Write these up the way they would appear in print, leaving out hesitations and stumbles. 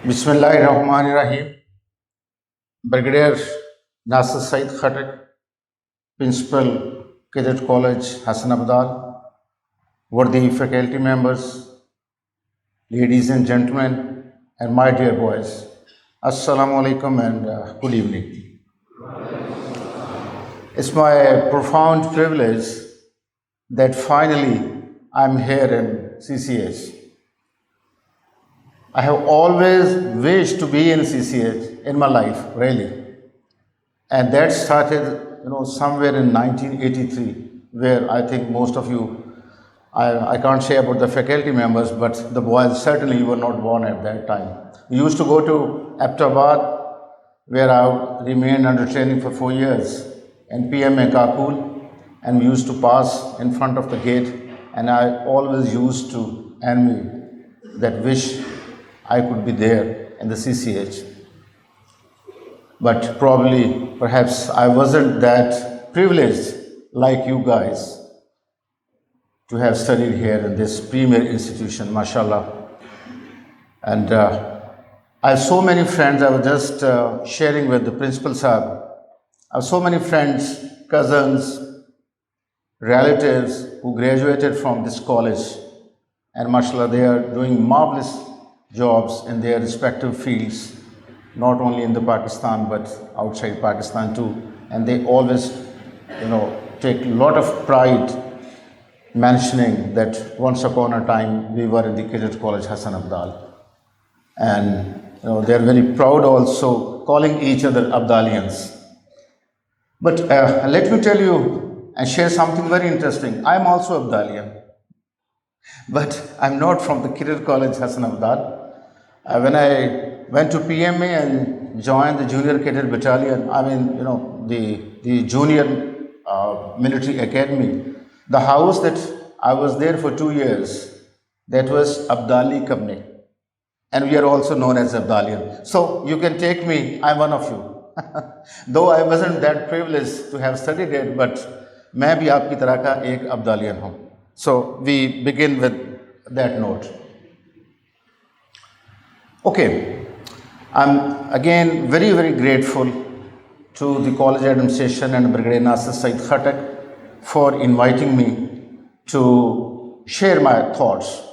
Bismillahirrahmanirrahim. Brigadier Nasir Khatak, Principal, Cadet College, Hassan Abdal, worthy faculty members, ladies and gentlemen, and my dear boys. Assalamu alaikum and good evening. It's my profound privilege that finally I'm here in CCH. I have always wished to be in CCH in my life, really. And that started, somewhere in 1983, where I think most of you, I can't say about the faculty members, but the boys certainly were not born at that time. We used to go to Aptabad, where I remained under training for 4 years, and PMA Kakul, and we used to pass in front of the gate, and I always used to envy that wish I could be there in the CCH. But probably, perhaps I wasn't that privileged like you guys to have studied here in this premier institution, mashallah. And I have so many friends. I was just sharing with the principal sahab. I have so many friends, cousins, relatives who graduated from this college, and mashallah, they are doing marvelous jobs in their respective fields, not only in the Pakistan but outside Pakistan too. And they always, take a lot of pride mentioning that once upon a time we were in the Cadet College Hassan Abdal. And they are very proud also calling each other Abdalians. But let me tell you and share something very interesting. I am also Abdalian, but I'm not from the Cadet College Hassan Abdal. When I went to PMA and joined the Junior Cadet Battalion, the Junior Military Academy, the house that I was there for 2 years, that was Abdali Company. And we are also known as Abdalian. So you can take me, I'm one of you. Though I wasn't that privileged to have studied it, but मैं भी आपकी तरह का एक Abdalian हूँ. So we begin with that note. Okay, I'm again very, very grateful to the college administration and Brigadier Nasir Khatak for inviting me to share my thoughts.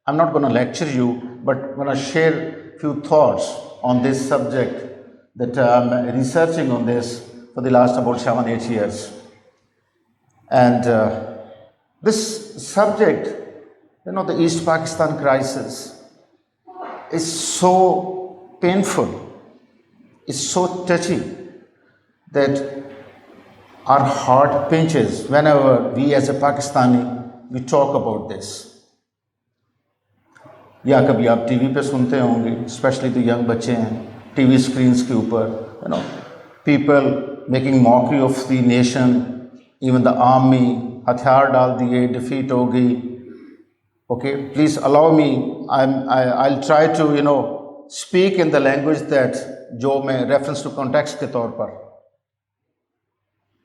I'm not going to lecture you, but I'm going to share a few thoughts on this subject that I'm researching on this for the last about 7-8 years. And this subject, the East Pakistan crisis, is so painful, it's so touchy that our heart pinches whenever we as a Pakistani, we talk about this. या कभी आप TV पे सुनते होंगे, specially तो young बच्चे हैं TV screens के ऊपर, people making mockery of the nation, even the army, हथियार डाल दिए, defeat हो गई. Okay, please allow me, I'll try to, speak in the language that जो मैं reference to context के तौर पर,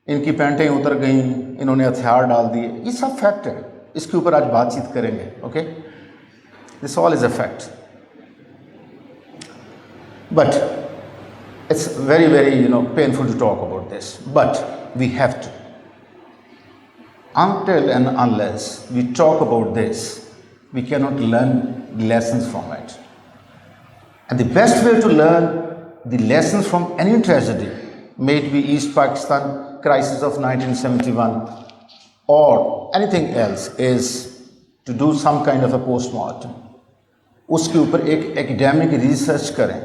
इनकी पैंटें उतर गई, इन्होंने हथियार डाल दिए, ये सब फैक्ट है, इसके ऊपर आज बातचीत करेंगे. Okay, this all is a fact. But it's very, very, painful to talk about this. But we have to. Until and unless we talk about this, we cannot learn lessons from it. And the best way to learn the lessons from any tragedy, may it be East Pakistan crisis of 1971 or anything else, is to do some kind of a postmortem. उसके ऊपर एक academic research करें,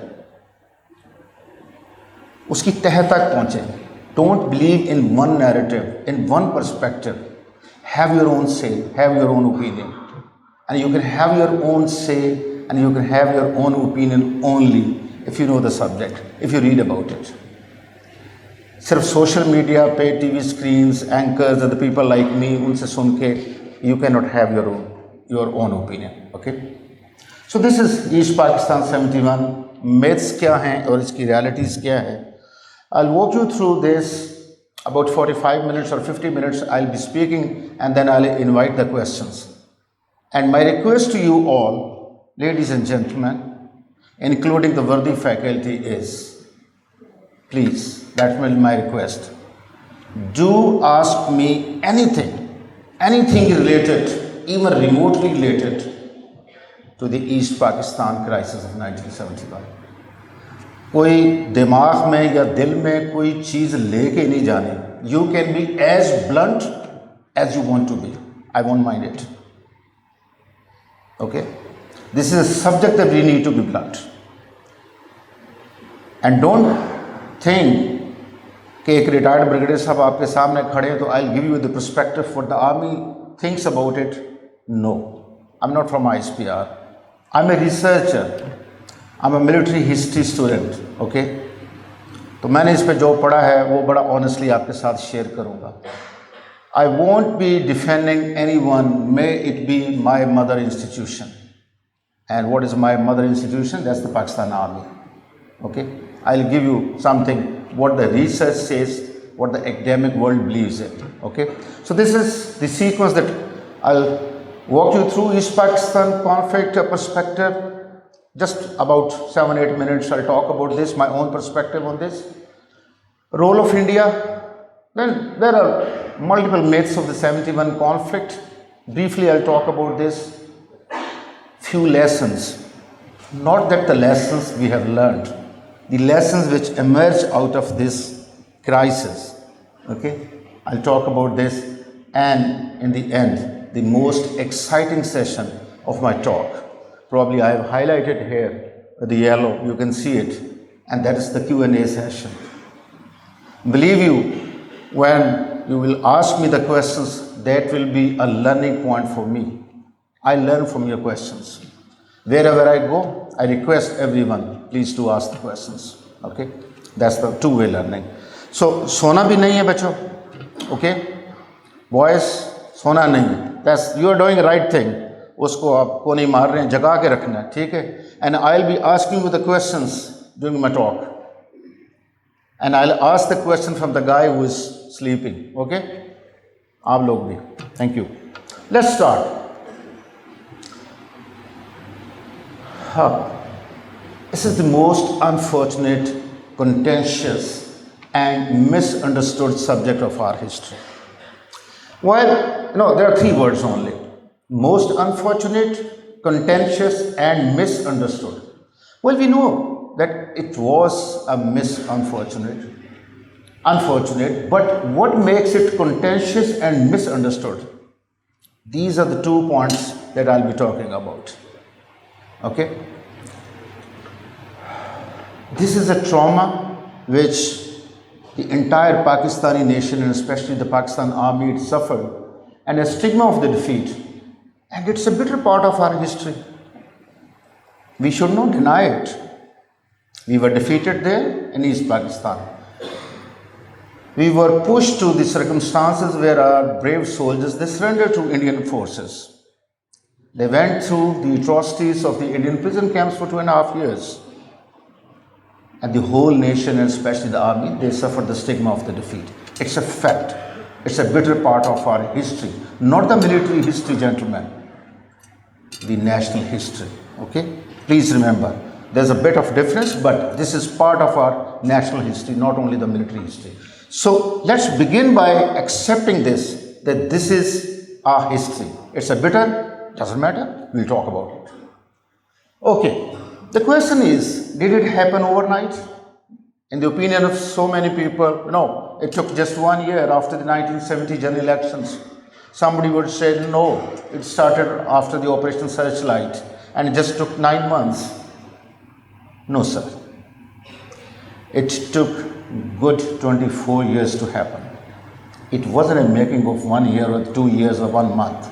उसकी तह तक पहुँचें. Don't believe in one narrative, in one perspective. Have your own say, have your own opinion. And you can have your own say and you can have your own opinion only if you know the subject, if you read about it. सिर्फ social media, pay TV screens, anchors, and the people like me, उनसे सुन के, you cannot have your own opinion. Okay? So this is East Pakistan 71. Myths क्या हैं और इसकी realities क्या है. I'll walk you through this. About 45 minutes or 50 minutes I'll be speaking, and then I'll invite the questions. And my request to you all, ladies and gentlemen, including the worthy faculty, is, please, that's my request. Do ask me anything related, even remotely related to the East Pakistan crisis of 1971. कोई दिमाग में या दिल में कोई चीज़ लेके नहीं जानी. You can be as blunt as you want to be. I won't mind it. Okay? This is a subject that we need to be blunt. And don't think कि एक रिटायर्ड ब्रिगेडियर साहब आपके सामने खड़े हैं तो I give you the perspective what the army thinks about it. No, I am not from ISPR. I am a researcher. I am a military history student. Okay, तो मैंने इस पे जो पढ़ा है वो बड़ा ऑनेस्टली आपके साथ शेयर करूँगा. I won't be defending anyone, may it be my mother institution. And what is my mother institution? That's the Pakistan army. Okay, I'll give you something what the research says, what the academic world believes in. Okay, so this is the sequence that I'll walk you through. East Pakistan conflict perspective, just about 7-8 minutes I'll talk about this, my own perspective on this. Role of India, then there are multiple myths of the 71 conflict. Briefly I'll talk about this. Few lessons, not that the lessons we have learned, the lessons which emerge out of this crisis. Okay, I'll talk about this, and in the end, the most exciting session of my talk, probably I have highlighted here with the yellow, you can see it, and that is the Q&A session. Believe you, when you will ask me the questions, that will be a learning point for me. I learn from your questions. Wherever I go, I request everyone, please do ask the questions. Okay, that's the two-way learning. So सोना भी नहीं है बच्चों. Okay, boys, सोना नहीं है. That's you are doing the right thing. उसको आपको नहीं मार रहे हैं, जगा के रखना है, ठीक है. And I'll be asking you the questions during my talk. And I'll ask the question from the guy who is sleeping. Okay, आप लोग भी. Thank you. Let's start. This is the most unfortunate, contentious and misunderstood subject of our history. Well, there are 3 words only. Most unfortunate, contentious and misunderstood. Well, we know that it was a unfortunate, but what makes it contentious and misunderstood? These are the 2 points that I'll be talking about. Okay, this is a trauma which the entire Pakistani nation and especially the Pakistan army suffered, and a stigma of the defeat, and it's a bitter part of our history. We should not deny it. We were defeated there in East Pakistan. We were pushed to the circumstances where our brave soldiers, they surrendered to Indian forces. They went through the atrocities of the Indian prison camps for 2.5 years. And the whole nation, and especially the army, they suffered the stigma of the defeat. It's a fact. It's a bitter part of our history. Not the military history, gentlemen. The national history. Okay? Please remember, there's a bit of difference, but this is part of our national history, not only the military history. So let's begin by accepting this, that this is our history. It's a bitter. Doesn't matter, we'll talk about it. Okay, the question is, did it happen overnight? In the opinion of so many people, no, it took just 1 year after the 1970 general elections. Somebody would say, no, it started after the Operation Searchlight and it just took 9 months. No, sir. It took good 24 years to happen. It wasn't a making of 1 year or 2 years or 1 month.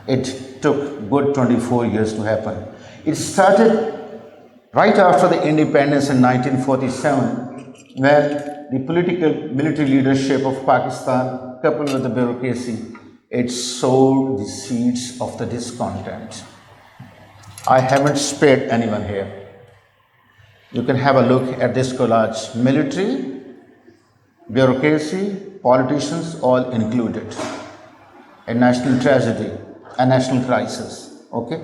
It took good 24 years to happen. It started right after the independence in 1947, when the political military leadership of Pakistan, coupled with the bureaucracy, it sowed the seeds of the discontent. I haven't spared anyone here. You can have a look at this collage. Military, bureaucracy, politicians, all included. A national tragedy, a national crisis. Okay,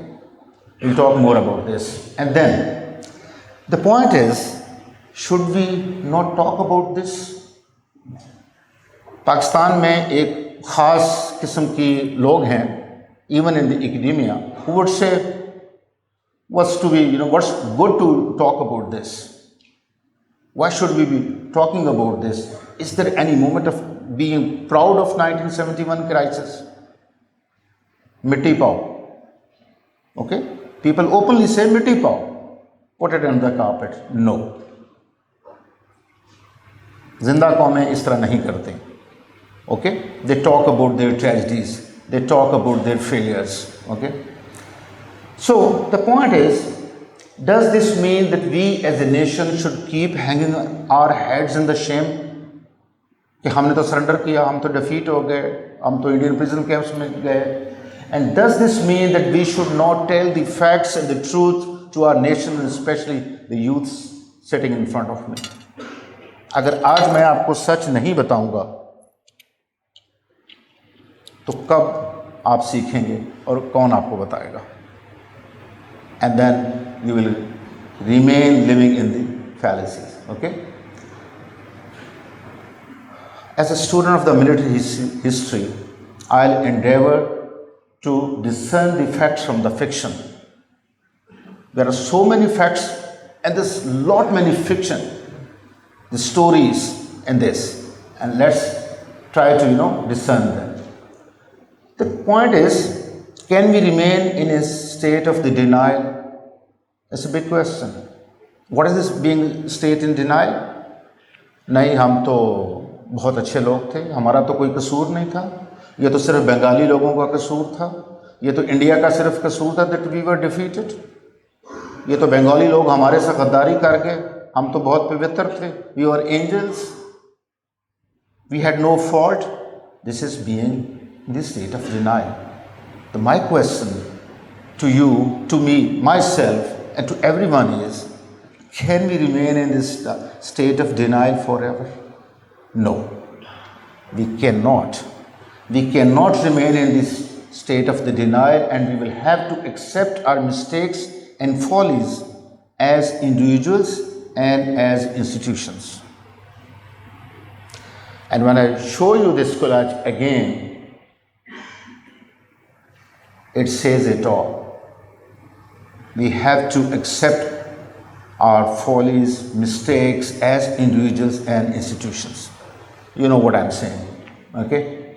we'll talk more about this. And then The point is, should we not talk about this? Pakistan में एक ख़ास किस्म की लोग हैं, even in the academia, who would say, what's good to talk about this? Why should we be talking about this? Is there any moment of being proud of 1971 crisis? Mitti pao. Okay? People openly say mitti pao. Put it under the carpet. No. जिंदा कौमें इस तरह नहीं करते. Okay? They talk about their tragedies. They talk about their failures. Okay? So the point is, does this mean that we as a nation should keep hanging our heads in the shame? कि हमने तो surrender किया, हम तो defeat हो गए, हम तो इंडियन प्रिजन कैंप्स में गए. And does this mean that we should not tell the facts and the truth to our nation, and especially the youths sitting in front of me? अगर आज मैं आपको सच नहीं बताऊंगा तो कब आप सीखेंगे और कौन आपको बताएगा? And then you will remain living in the fallacies. Okay? As a student of the military history, I'll endeavor to discern the facts from the fiction. There are so many facts and there's many fiction, the stories in this, and let's try to discern them. The point is, can we remain in a state of the denial? It's a big question. What is this being state in denial? नहीं, हम तो बहुत अच्छे लोग थे, हमारा तो कोई कसूर नहीं था, ये तो सिर्फ बंगाली लोगों का कसूर था, ये तो इंडिया का सिर्फ कसूर था that we were defeated, ये तो बंगाली लोग हमारे से गद्दारी कर गए, हम तो बहुत पवित्र थे, we were angels, we had no fault. This is being in the state of denial. So my question to you, to me, myself, and to everyone is, can we remain in this state of denial forever? No, we cannot. We cannot remain in this state of the denial, and we will have to accept our mistakes and follies as individuals and as institutions. And when I show you this collage again, it says it all. We have to accept our follies, mistakes as individuals and institutions. You know what I'm saying, okay?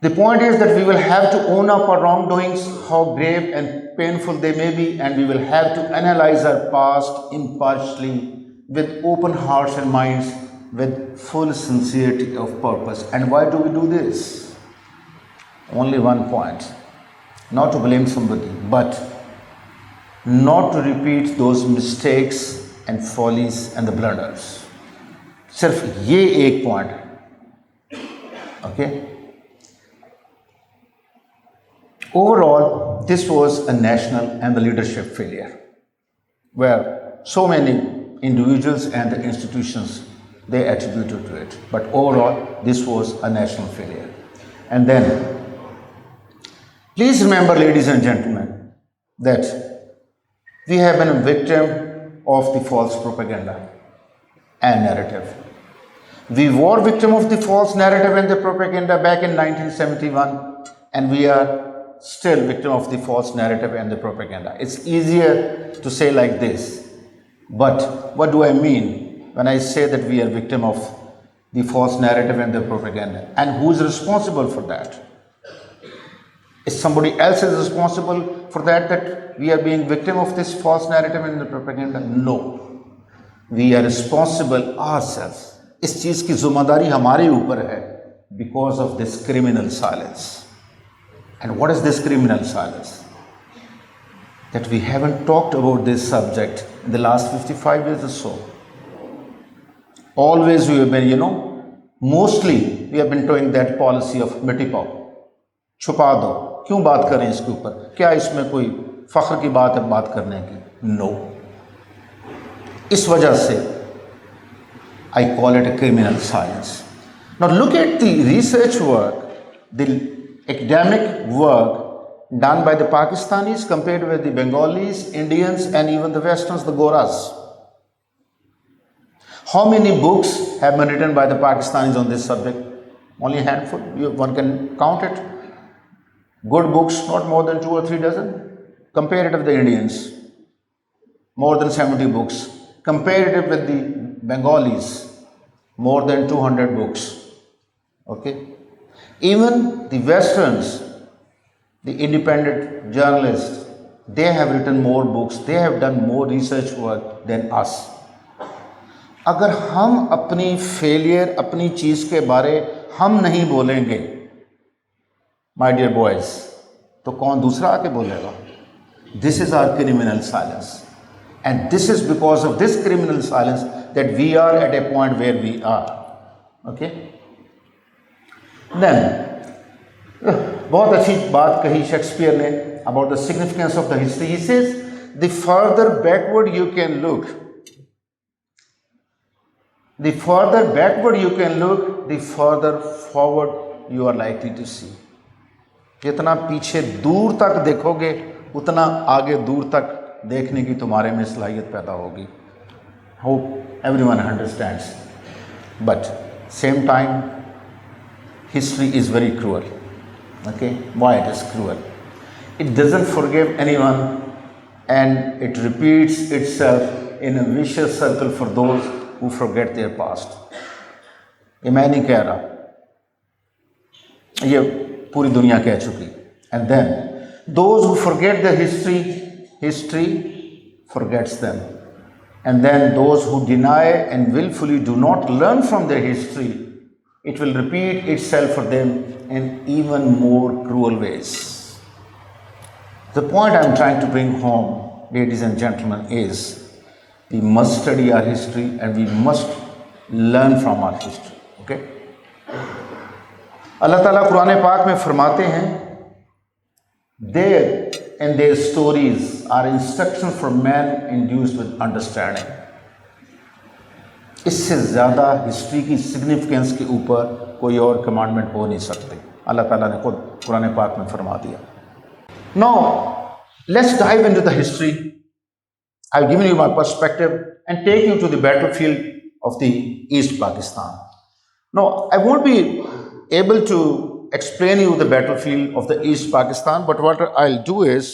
The point is that we will have to own up our wrongdoings, how grave and painful they may be, and we will have to analyze our past impartially, with open hearts and minds, with full sincerity of purpose. And why do we do this? Only one point. Not to blame somebody, but not to repeat those mistakes and follies and the blunders. सिर्फ ये एक point है. Okay? Overall, this was a national and the leadership failure, where so many individuals and the institutions, they attributed to it. But overall, this was a national failure. And then, please remember, ladies and gentlemen, that we have been a victim of the false propaganda and narrative. We were victim of the false narrative and the propaganda back in 1971, and we are still victim of the false narrative and the propaganda. It's easier to say like this, but what do I mean when I say that we are victim of the false narrative and the propaganda? And who is responsible for that? Is somebody else is responsible for that we are being victim of this false narrative and the propaganda? No. We are responsible ourselves. इस चीज़ की ज़िम्मेदारी हमारे ऊपर है because of this criminal silence. And what is this criminal silence? That we haven't talked about this subject in the last 55 years or so. Always we have been, mostly we have been doing that policy of मिट्टी पाओ, छुपा दो, क्यों बात करें इसके ऊपर, क्या इसमें कोई फ़ख्र की बात है बात करने की? No. इस वजह से I call it a criminal silence. Now look at the research work, the academic work done by the Pakistanis compared with the Bengalis, Indians, and even the Westerns, the Goras. How many books have been written by the Pakistanis on this subject? Only a handful. One can count it. Good books, not more than 2 or 3 dozen. Compare it with the Indians, more than 70 books. Compare it with the Bengalis, more than 200 books. Okay? Even the Westerns, the independent journalists, they have written more books, they have done more research work than us. अगर हम अपनी failure, अपनी चीज़ के बारे हम नहीं बोलेंगे, my dear boys, तो कौन दूसरा आके बोलेगा? This is our criminal silence, and this is because of this criminal silence that we are at a point where we are. Okay, then बहुत अच्छी बात कही शेक्सपियर ने about the significance of the history. He says the further backward you can look, the further backward you can look, the further forward you are likely to see. जितना पीछे दूर तक देखोगे उतना आगे दूर तक देखने की तुम्हारे में सलाहियत पैदा होगी. Hope everyone understands. But same time, history is very cruel. Okay, why it is cruel? It doesn't forgive anyone, and it repeats itself in a vicious circle for those who forget their past. ये मैं नहीं कह रहा, ये पूरी दुनिया कह चुकी. And then those who forget their history, history forgets them. And then those who deny and willfully do not learn from their history, it will repeat itself for them in even more cruel ways. The point I am trying to bring home, ladies and gentlemen, is we must study our history and we must learn from our history. Okay? Allah Ta'ala Quran Pak में फरमाते हैं, there and their stories are instructions for men induced with understanding. इससे ज़्यादा history की significance के ऊपर कोई और कमांडमेंट हो नहीं सकते. अल्लाह ताला ने खुद कुरान पाक में फरमा दिया. Now let's dive into the history. I've given you my perspective and take you to the battlefield of the East Pakistan. Now, I won't be able to explain you the battlefield of the East Pakistan, but what I'll do is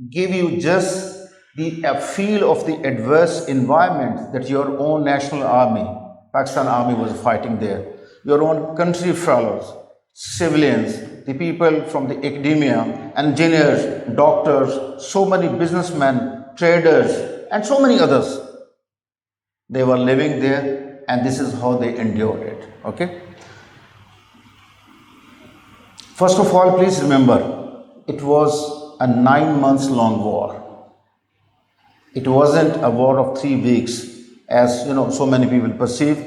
give you just the feel of the adverse environment that your own national army, Pakistan Army, was fighting there. Your own country fellows, civilians, the people from the academia, engineers, doctors, so many businessmen, traders, and so many others. They were living there, and this is how they endured it. Okay? First of all, please remember, it was a 9 months long war. It wasn't a war of 3 weeks, as so many people perceive.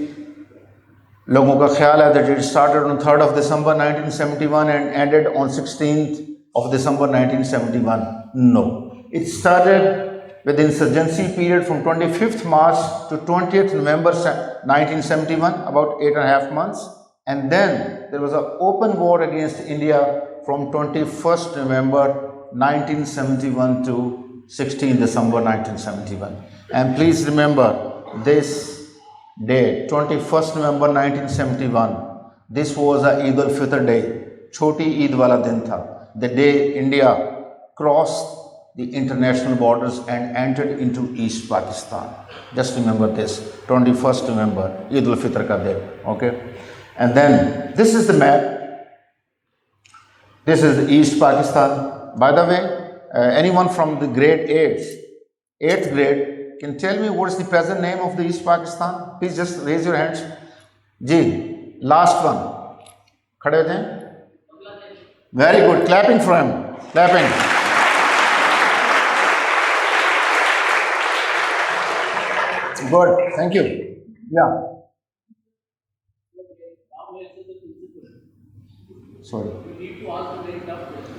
लोगों का ख्याल है that it started on 3rd of December 1971 and ended on 16th of December 1971. No, it started with the insurgency period from 25th March to 20th November 1971, about 8.5 months. And then there was an open war against India from 21st November 1971 to 16th December 1971. And please remember this day, 21st November 1971, this was a Eid al-Fitr day, Choti Eid wala din tha, the day India crossed the international borders and entered into East Pakistan. Just remember this, 21st November, Eid al-Fitr ka day. Okay? And then this is the map. This is the East Pakistan. By the way, anyone from the grade 8th grade, can tell me what is the present name of the East Pakistan? Please just raise your hands. Ji, last one. Khade ho jaye. Very good. Clapping for him. Clapping. Good. Thank you. Yeah. Sorry. You need to ask a very tough question.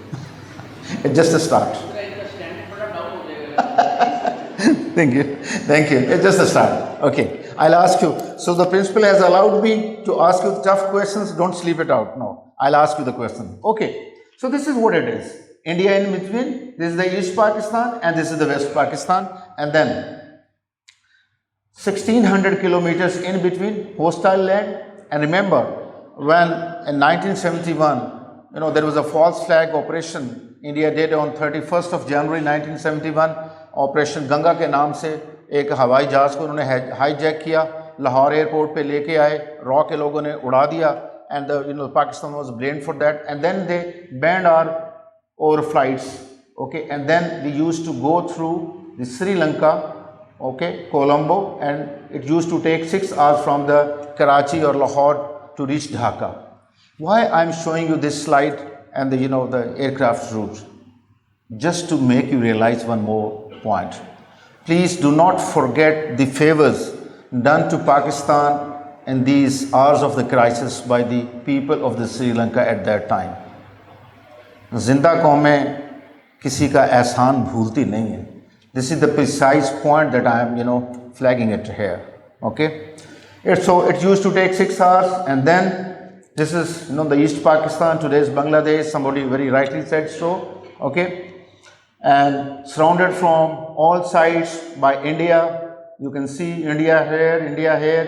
It's just a start. Thank you. Thank you. It's just a start. Okay. I'll ask you. So the principal has allowed me to ask you tough questions. Don't sleep it out. No. I'll ask you the question. Okay. So this is what it is. India in between, this is the East Pakistan and this is the West Pakistan, and then 1600 kilometers in between hostile land. And remember, when in 1971, there was a false flag operation India did on 31st of January 1971, operation Ganga के नाम से एक हवाई जहाज़ को उन्होंने hijack किया, Lahore airport पे लेके आए, रॉ के लोगों ने उड़ा दिया, and Pakistan was blamed for that, and then they banned our overflights, okay, and then we used to go through the Sri Lanka, okay, Colombo, and it used to take 6 hours from the Karachi or Lahore to reach Dhaka. Why I'm showing you this slide and the aircraft route? Just to make you realize one more point. Please do not forget the favors done to Pakistan in these hours of the crisis by the people of the Sri Lanka at that time. जिंदा कौमें किसी का एहसान भूलती नहीं है. This is the precise point that I am flagging it here. Okay. So it used to take 6 hours, and then this is the East Pakistan, today's Bangladesh. Somebody very rightly said so. Okay. And surrounded from all sides by India. You can see India here,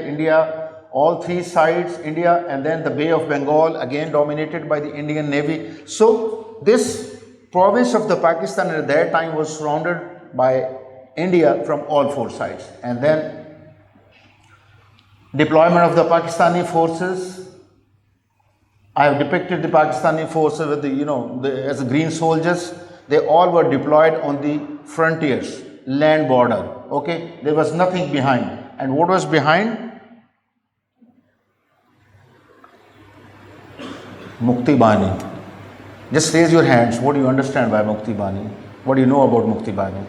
India, all 3 sides India, and then the Bay of Bengal again dominated by the Indian Navy. So this province of the Pakistan at that time was surrounded by India from all 4 sides. And then deployment of the Pakistani forces. I have depicted the Pakistani forces with as green soldiers. They all were deployed on the frontiers, land border. Okay, there was nothing behind. And what was behind? Mukti Bani. Just raise your hands. What do you understand by Mukti Bani? What do you know about Mukti Bani?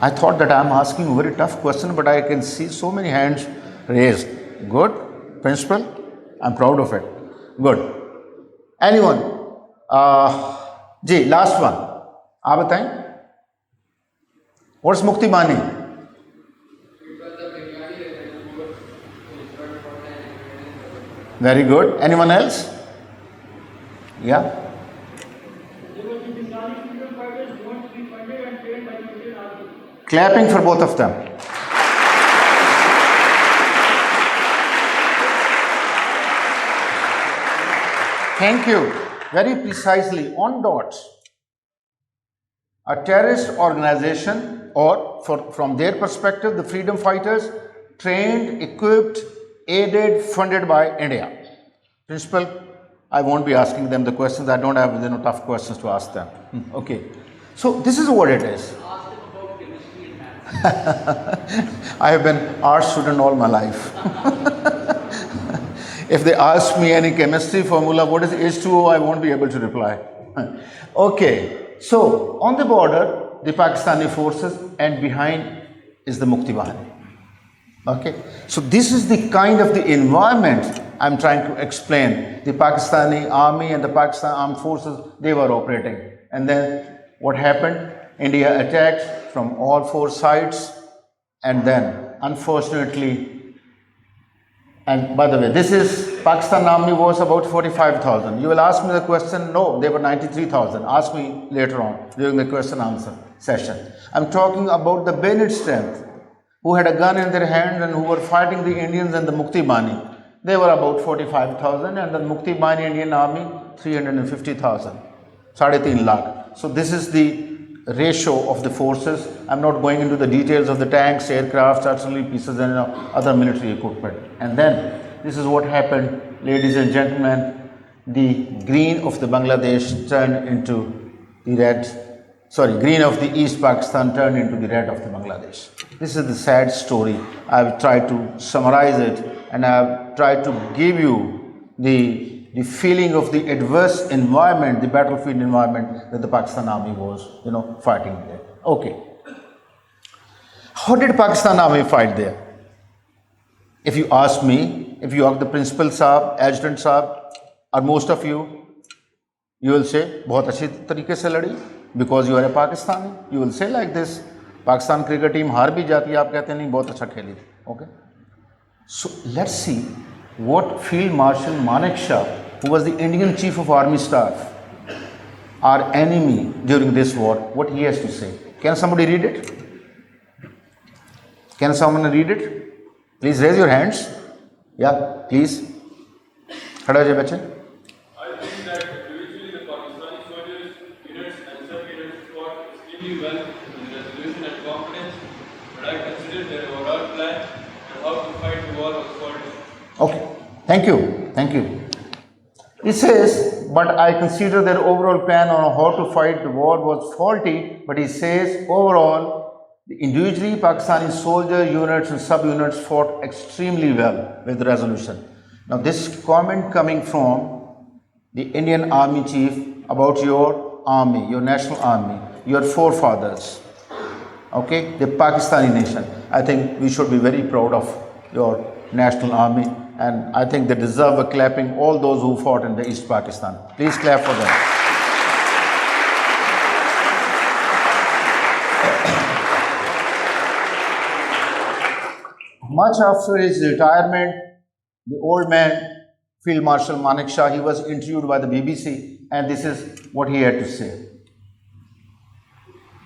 I thought that I am asking a very tough question, but I can see so many hands raised. Good. Principal, I'm proud of it. Good. Anyone? जी last one आप बताएं. What's Mukti Bani? Very good. Anyone else? या clapping for both of them. Thank you. Very precisely, on dot. A terrorist organization, or from their perspective, the freedom fighters, trained, equipped, aided, funded by India. Principal, I won't be asking them the questions. I don't have tough questions to ask them. Okay. So this is what it is. I have been art student all my life. If they ask me any chemistry formula, what is H2O, I won't be able to reply. Okay, so on the border, the Pakistani forces, and behind is the Mukti Bahani. Okay, so this is the kind of the environment I'm trying to explain. The Pakistani army and the Pakistan armed forces, they were operating. And then what happened? India attacked from all 4 sides, and then unfortunately, and by the way, this is Pakistan Army was about 45,000. You will ask me the question, no, they were 93,000. Ask me later on during the question answer session. I'm talking about the bayonet strength, who had a gun in their hand and who were fighting the Indians and the Mukti Bani. They were about 45,000, and the Mukti Bani Indian Army 350,000. 3.5 lakh. So this is the ratio of the forces. I'm not going into the details of the tanks, aircraft, artillery pieces, and other military equipment. And then this is what happened, ladies and gentlemen. The green of the Bangladesh turned into the red. Sorry, green of the East Pakistan turned into the red of the Bangladesh. This is the sad story. I've tried to summarize it, and I've tried to give you the feeling of the adverse environment, the battlefield environment that the Pakistan Army was, fighting there. Okay. How did Pakistan Army fight there? If you ask me, if you ask the Principal Saab, Adjutant Saab, or most of you, you will say, बहुत अच्छी तरीके से लड़ी, because you are a Pakistani. You will say like this, Pakistan cricket team हार भी जाती है, आप कहते हैं नहीं बहुत अच्छा खेली. Okay. So let's see what Field Marshal Manek Shah, who was the Indian Chief of Army Staff, our enemy during this war, what he has to say. Can somebody read it? Can someone read it? Please raise your hands. Yeah, please. खड़ा हो जाइए बच्चे. I think that individually the Pakistani soldiers, units and sub-units fought extremely well with resolution and confidence, but I consider their overall plan and how to fight the war was faulty. Okay, thank you, thank you. It says, but I consider their overall plan on how to fight the war was faulty, but he says overall, individually Pakistani soldier units and sub-units fought extremely well with resolution. Now this comment coming from the Indian Army Chief about your army, your national army, your forefathers, okay, the Pakistani nation. I think we should be very proud of your national army, and I think they deserve a clapping, all those who fought in the East Pakistan. Please clap for them. Much after his retirement, the old man, Field Marshal Manik Shah, he was interviewed by the BBC, and this is what he had to say.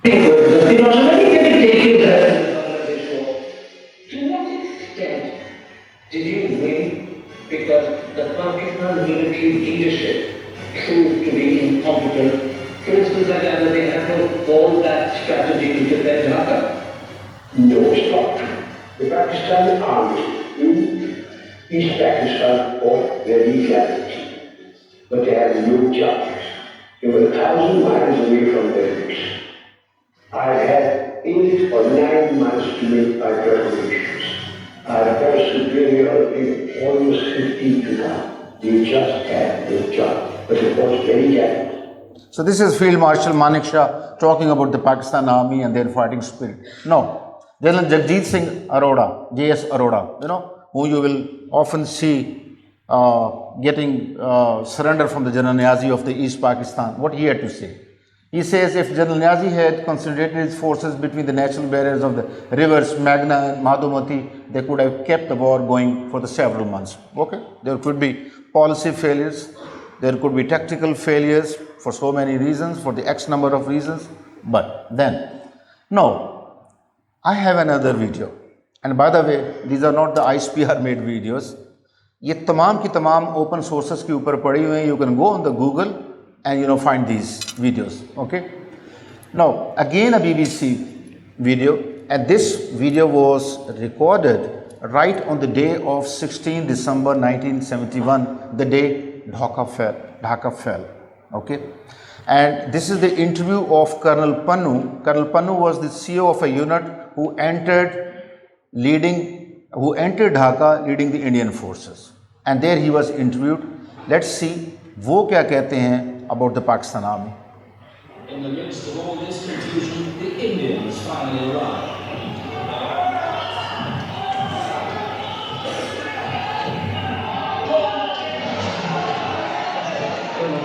To what extent did you win because the Pakistan military leadership proved to be incompetent? For instance, I gather they had no fallback strategy to defend Dhaka. No, it's not true. The Pakistani army in East Pakistan fought very gallantly, but they had no charges. They were 1,000 miles away from their base. I had 8 or 9 months to make my preparations. I had a superior in almost 15 to 1. We just had no charge, but it was very gallant. So this is Field Marshal Manik Shah talking about the Pakistan army and their fighting spirit. No, General Jagjit Singh Arora, J.S. Arora, who you will often see getting surrender from the General Niazi of the East Pakistan. What he had to say? He says if General Niazi had concentrated his forces between the natural barriers of the rivers Meghna and Madhumati, they could have kept the war going for the several months. Okay, there could be policy failures, there could be tactical failures for so many reasons, for the X number of reasons, but then, no, I have another video, and by the way, these are not the ISPR made videos. ये तमाम की तमाम open sources के ऊपर पड़ी हुई हैं. You can go on the Google and find these videos. Okay. Now again a BBC video, and this video was recorded right on the day of 16 December 1971, the day Dhaka fell. Okay. And this is the interview of Colonel Pannu. Colonel Pannu was the CEO of a unit who entered Dhaka leading the Indian forces. And there he was interviewed. Let's see वो क्या कहते हैं about the Pakistan army. In the midst of all this confusion, the Indians finally arrived.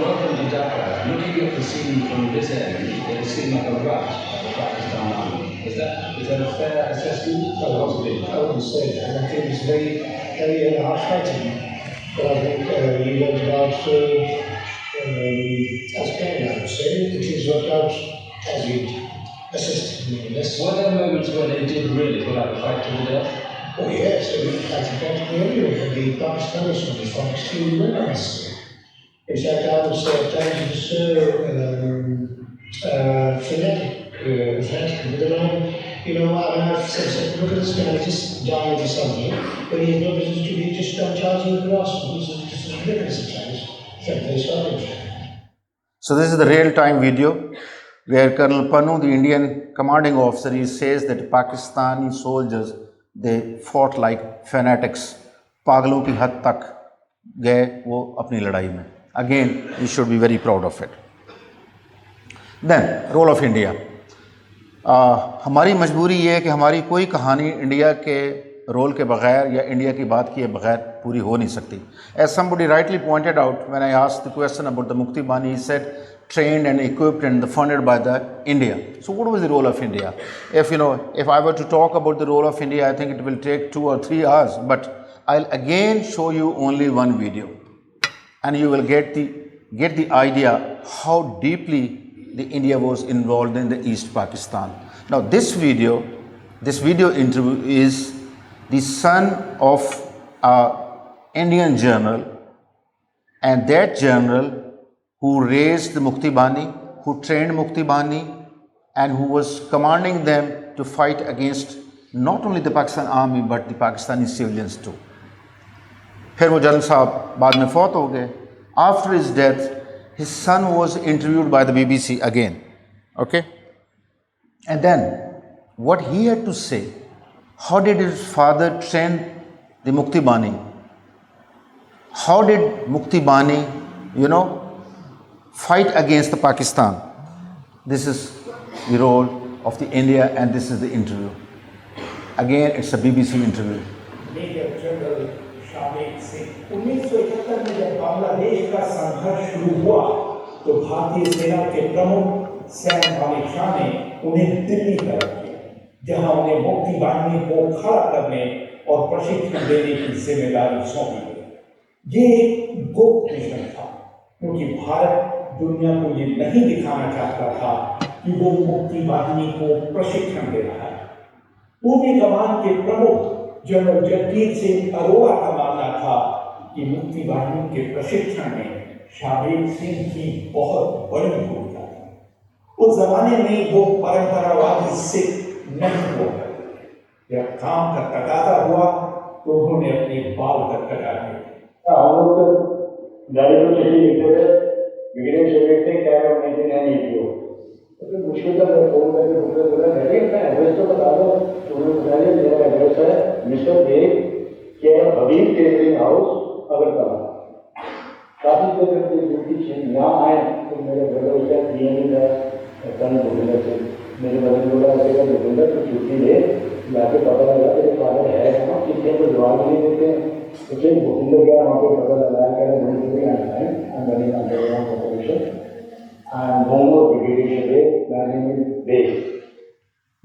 Welcome to Dhaka. Looking at the scene from this end, it seemed like a rush by the Pakistan army. Is that a fair assessment? Well, I wouldn't say that. I think it's very heavy and hard fighting. But I think you learned about Afghan, I would say, which is worked out as we assisted, more or less. Were there moments where they did really put up a fight to the death? Oh yes, they were fighting practically everywhere. The Pakistanis were fought extremely well, I must say. In fact, I would say at times it was fanatic with a long, I've said, look at this guy, just dying for something, but he has no business to be just charging the grass. This is ridiculous at times. In fact, very sorry. So this is the real-time video where Colonel Pannu, the Indian commanding officer, he says that Pakistani soldiers, they fought like fanatics. पागलों की हद तक गए वो अपनी लड़ाई में. Again, we should be very proud of it. Then, role of India. हमारी मजबूरी ये है कि हमारी कोई कहानी इंडिया के रोल के बगैर या इंडिया की बात किए बगैर पूरी हो नहीं सकती. As somebody rightly pointed out when I asked the question about the Mukti Bani, he said trained and equipped and funded by the India. So what was the role of India? If I were to talk about the role of India, I think it will take 2 or 3 hours, but I'll again show you only one video and you will get the get the idea how deeply the India was involved in the East Pakistan. Now this video interview is the son of a Indian general, and that general who raised the Mukti Bani, who trained Mukti Bani, and who was commanding them to fight against not only the Pakistan army but the Pakistani civilians too. फिर वो general साहब बाद में फौत हो गए. After his death, his son was interviewed by the BBC again. Okay? And then what he had to say, how did his father train the Mukti Bani? How did Mukti Bani, fight against the Pakistan? This is the role of the India, and this is the interview. Again, it's a BBC interview. Major general Shafiq Singh 1971 में जब बांग्लादेश का संघर्ष शुरू हुआ तो भारतीय सेना के प्रमुख सैम मालिक शाह ने उन्हें दिल्ली तरफ किया, जहां उन्हें मुक्ति बाहिनी को खड़ा करने और प्रशिक्षण देने की जिम्मेदारी सौंपी गई। ये एक गुप्त मिशन था, क्योंकि भारत दुनिया को ये नहीं दिखाना चाहता था कि वो मुक्ति बाहिनी को प्रशिक्षण दे रहा है। पूर्वी कमान के प्रमुख जनरल जगजीत सिंह अरोड़ा का मानना था कि मुक्ति बाहिनी के प्रशिक्षण में शाफिक सिंह की बहुत बड़ी भूमिका थी। उस जमाने में वो परंपरावादी सिख नहीं हुआ करते। जब काम का तकाजा हुआ तो उन्होंने अपने बाल तक कटा दिए। हम लोग तो गाड़ी को चिट्ठी लिखते थे, बिगड़े से देखते क्या नहीं नहीं लिखो, तो मुश्किल था। मैं फोन करके मुझे बोला डैडी अपना एड्रेस तो बता दो। तो उन्होंने बताया मेरा एड्रेस है मिस्टर ब्रिग, केयर हबीब टेलरिंग हाउस, अगरतला। काफ़ी देर तक ड्यूटी थी, यहाँ आए तो मेरे ब्रदर उसका पीएम का सन भूपेंद्र से मेरे ब्रदर बोला ऐसे भूपेंद्र तो छुट्टी ले, जाके पता लगा तेरे फादर है वहाँ, किसी को जवाब नहीं देते। तो फिर भूपेंद्र गया वहाँ पे, पता लगाया क्या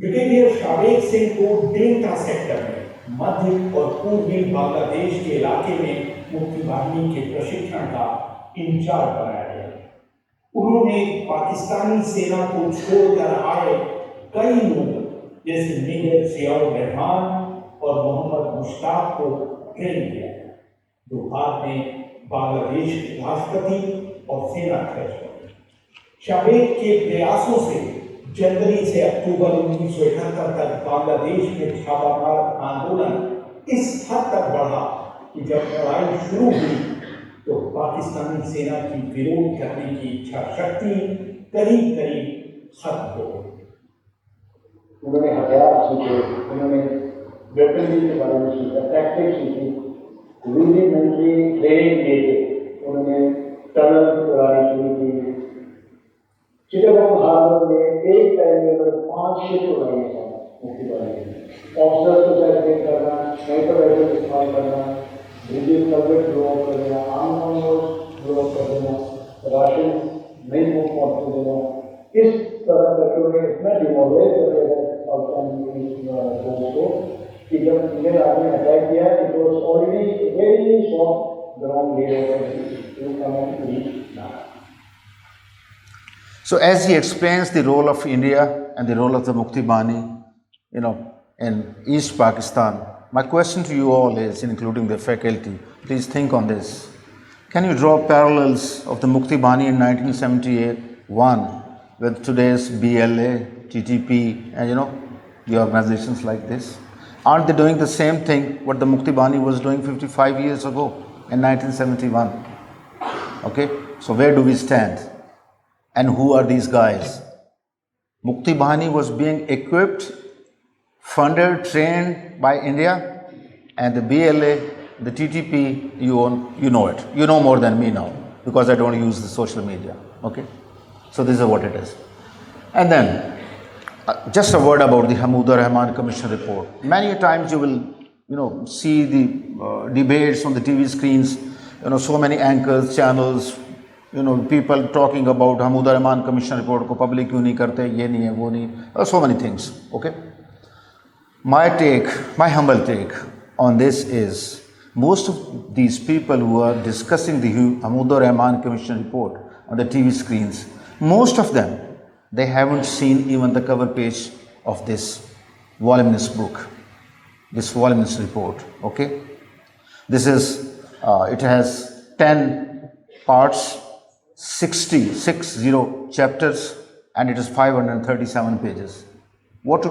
ब्रिगेडियर शाफिक सिंह को डेल्टा सेक्टर में मध्य और पूर्वी बांग्लादेश के इलाके में मुक्ति बाहिनी के प्रशिक्षण का इंचार्ज बनाया गया। उन्होंने पाकिस्तानी सेना को छोड़कर आए कई लोग जैसे मेजर जियाउर रहमान और मोहम्मद मुश्ताक को ट्रेन किया, जो बाद में बांग्लादेश के राष्ट्रपति और सेनाध्यक्ष बने। शाफिक के प्रयासों से जनवरी से अक्टूबर 1971 तक बांग्लादेश में छापामार आंदोलन इस हद तक बढ़ा कि जब लड़ाई शुरू हुई तो पाकिस्तानी सेना की विरोध करने की इच्छा शक्ति करीब करीब खत्म हो गई। उन्होंने हथियार सीखे, उन्होंने वेपनरी के बारे में सीखा, टैक्टिक्स सीखी, रूडिमेंट्री ट्रेनिंग दी, उन्होंने टनल चलानी शुरू की। चिटगांव हार्बर में एक टाइम में 5 शिप उड़ाई था मुक्ति बाहिनी। ऑफिसर को ट्रेन करना, स्नाइपर राइफल इस्तेमाल करना, ब्रिजेस कवरेज ब्लो कर देना, आर्मोर्स ब्लो कर देना, राशन नहीं मूव पहुँचने देना। इस तरह करके उन्हें इतना डिमोबलाइज कर दिया को कि जब इंडियन आर्मी ने अटैक किया, it was already very soft ground level to come and reach now. So as he explains the role of India and the role of the Mukti Bani, in East Pakistan, my question to you all is, including the faculty, please think on this. Can you draw parallels of the Mukti Bani in 1971 with today's BLA, TTP, and the organizations like this? Aren't they doing the same thing what the Mukti Bani was doing 55 years ago in 1971? Okay, so where do we stand? And who are these guys? Mukti Bani was being equipped, funded, trained by India, and the BLA, the TTP, you know it. You know more than me now because I don't use the social media. Okay, so this is what it is. And then just a word about the Hamouda Rahman Commission report. Many times you will, see the debates on the TV screens. So many anchors, channels. People talking about Hamouda Rahman Commission report को public क्यों नहीं करते, ये नहीं है, वो नहीं, so many things. Okay, my humble take on this is Most of these people who are discussing the Hamudur Rahman Commission report on the TV screens, most of them, they haven't seen even the cover page of this voluminous book, this voluminous report, okay? This is, it has 10 parts, 60 chapters, and it is 537 pages. What to,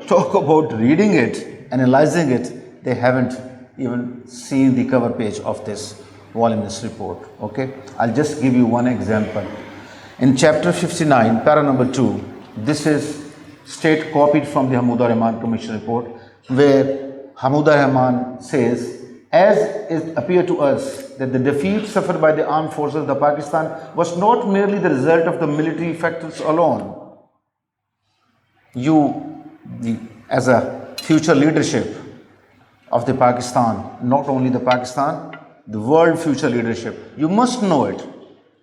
talk about reading it, analyzing it, they haven't even seen the cover page of this voluminous report, okay? I'll just give you one example. In chapter 59, para number 2, this is straight copied from the Hamudur Rahman Commission report, where Hamudur Rahman says, as it appeared to us that the defeat suffered by the armed forces of Pakistan was not merely the result of the military factors alone. As a future leadership of the Pakistan, not only the Pakistan, the world future leadership, you must know it.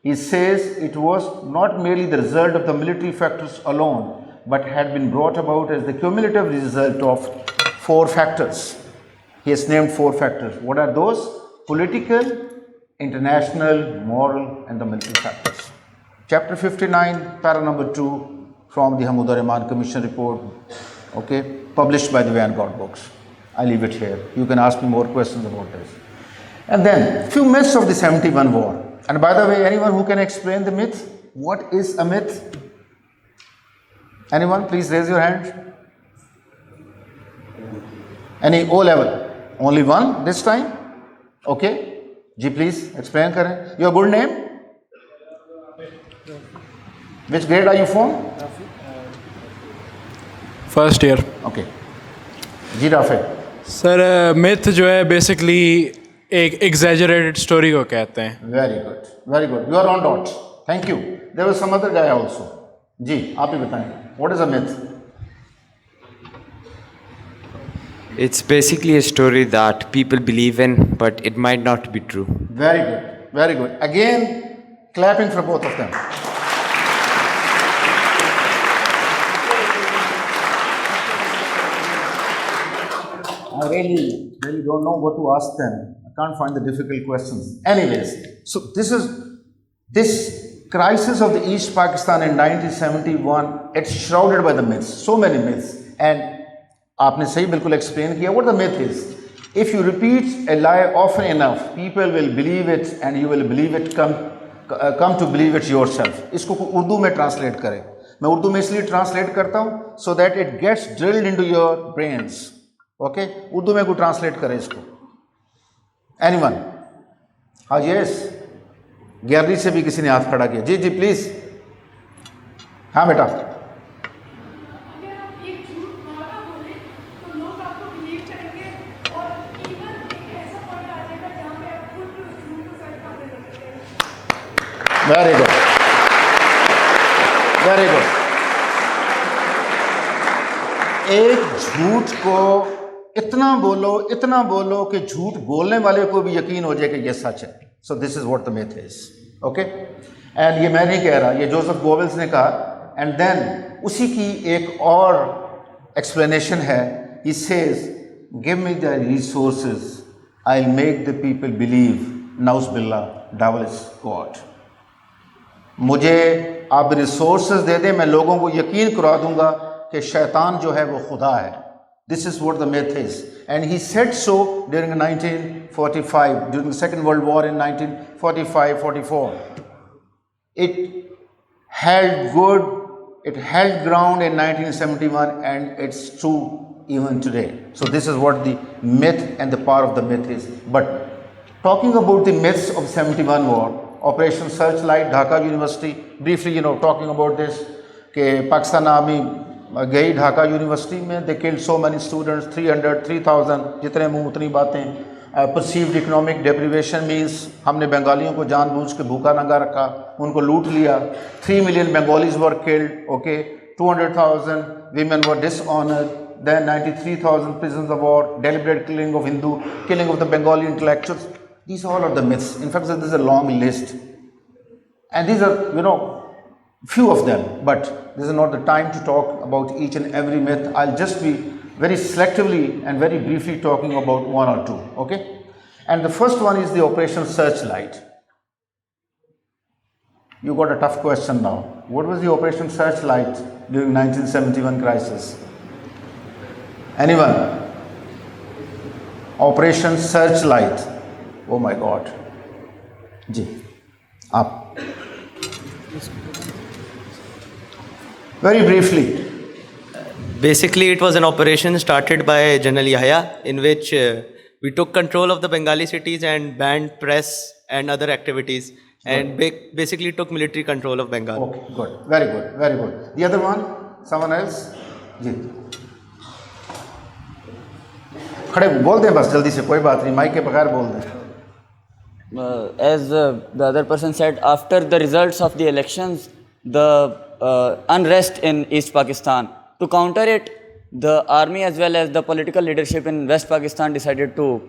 He says it was not merely the result of the military factors alone, but had been brought about as the cumulative result of 4 factors. He has named 4 factors. What are those? Political, international, moral, and the military factors. Chapter 59, para number 2, from the Hamudur Rahman Commission report, okay, published by the Vanguard Books. I leave it here. You can ask me more questions about this. And then, few myths of the 71 war. And by the way, anyone who can explain the myth? What is a myth? Anyone? Please raise your hand. Any O level? Only one this time? Okay. Ji, please explain kare. Your good name? Which grade are you from? First year Okay. जी राफे. Sir myth जो है basically एक exaggerated story को कहते हैं. Very good. Very good. You are on dot. Thank you. There was some other guy also. जी, आप ही बताएं. What is a myth? It's basically a story that people believe in, but it might not be true. Very good. Very good. Again, clapping for both of them. I really don't know what to ask them. I can't find the difficult questions. Anyways, so this crisis of the East Pakistan in 1971, it's shrouded by the myths, so many myths. And आपने सही बिल्कुल explain किया what the myth is. If you repeat a lie often enough, people will believe it and you will believe it, come to believe it yourself. इसको उर्दू में translate करें. मैं उर्दू में इसलिए translate करता हूँ so that it gets drilled into your brains. Okay? Urdu में कोई translate करे इसको. Anyone? हाँ yes. गैलरी से भी किसी ने हाथ खड़ा किया. जी जी प्लीज. हाँ बेटा. Very good. Very good. एक झूठ को इतना बोलो कि झूठ बोलने वाले को भी यकीन हो जाए कि ये सच है. So this is what the myth is. Okay. And ये मैं नहीं कह रहा, ये जोसेफ गोवेल्स ने कहा. एंड देन उसी की एक और एक्सप्लेनेशन है. He says give me the resources, I will make the people believe knows बिल्ला डेविल इज गॉड. मुझे आप रिसोर्सेज दे दें, मैं लोगों को यकीन करा दूंगा कि शैतान जो है वो खुदा है. This is what the myth is. And he said so during 1945, during the second world war in 1945-44. It held ground in 1971 and it's true even today. So this is what the myth and the power of the myth is. But talking about the myths of 71 war, Operation Searchlight, Dhaka University, briefly, talking about this, कि Pakistan Army गई Dhaka university में, they killed so many students, 300, 3000, जितने मुँह उतनी बातें. Perceived economic deprivation means हमने बंगालियों को जानबूझ के भूखा नंगा रखा, उनको लूट लिया. 3 million Bengalis were killed, okay, 200,000 women were dishonored, then 93,000 prisoners of war, deliberate killing of Hindu, killing of the Bengali intellectuals. These all are the myths. In fact, there is a long list. And these are, few of them, but this is not the time to talk about each and every myth. I'll just be very selectively and very briefly talking about one or two, okay? And the first one is the Operation Searchlight. You got a tough question now. What was the Operation Searchlight during 1971 crisis? Anyone? Operation Searchlight. Oh my God. Ji, up. Very briefly. Basically, it was an operation started by General Yahya in which we took control of the Bengali cities and banned press and other activities and basically took military control of Bengal. Okay, good. Very good. Very good. The other one? Someone else? जी खड़े बोल दें बस जल्दी से कोई बात नहीं mic के बगैर बोल दें as the other person said, after the results of the elections, the unrest in East Pakistan, to counter it, the army as well as the political leadership in West Pakistan decided to,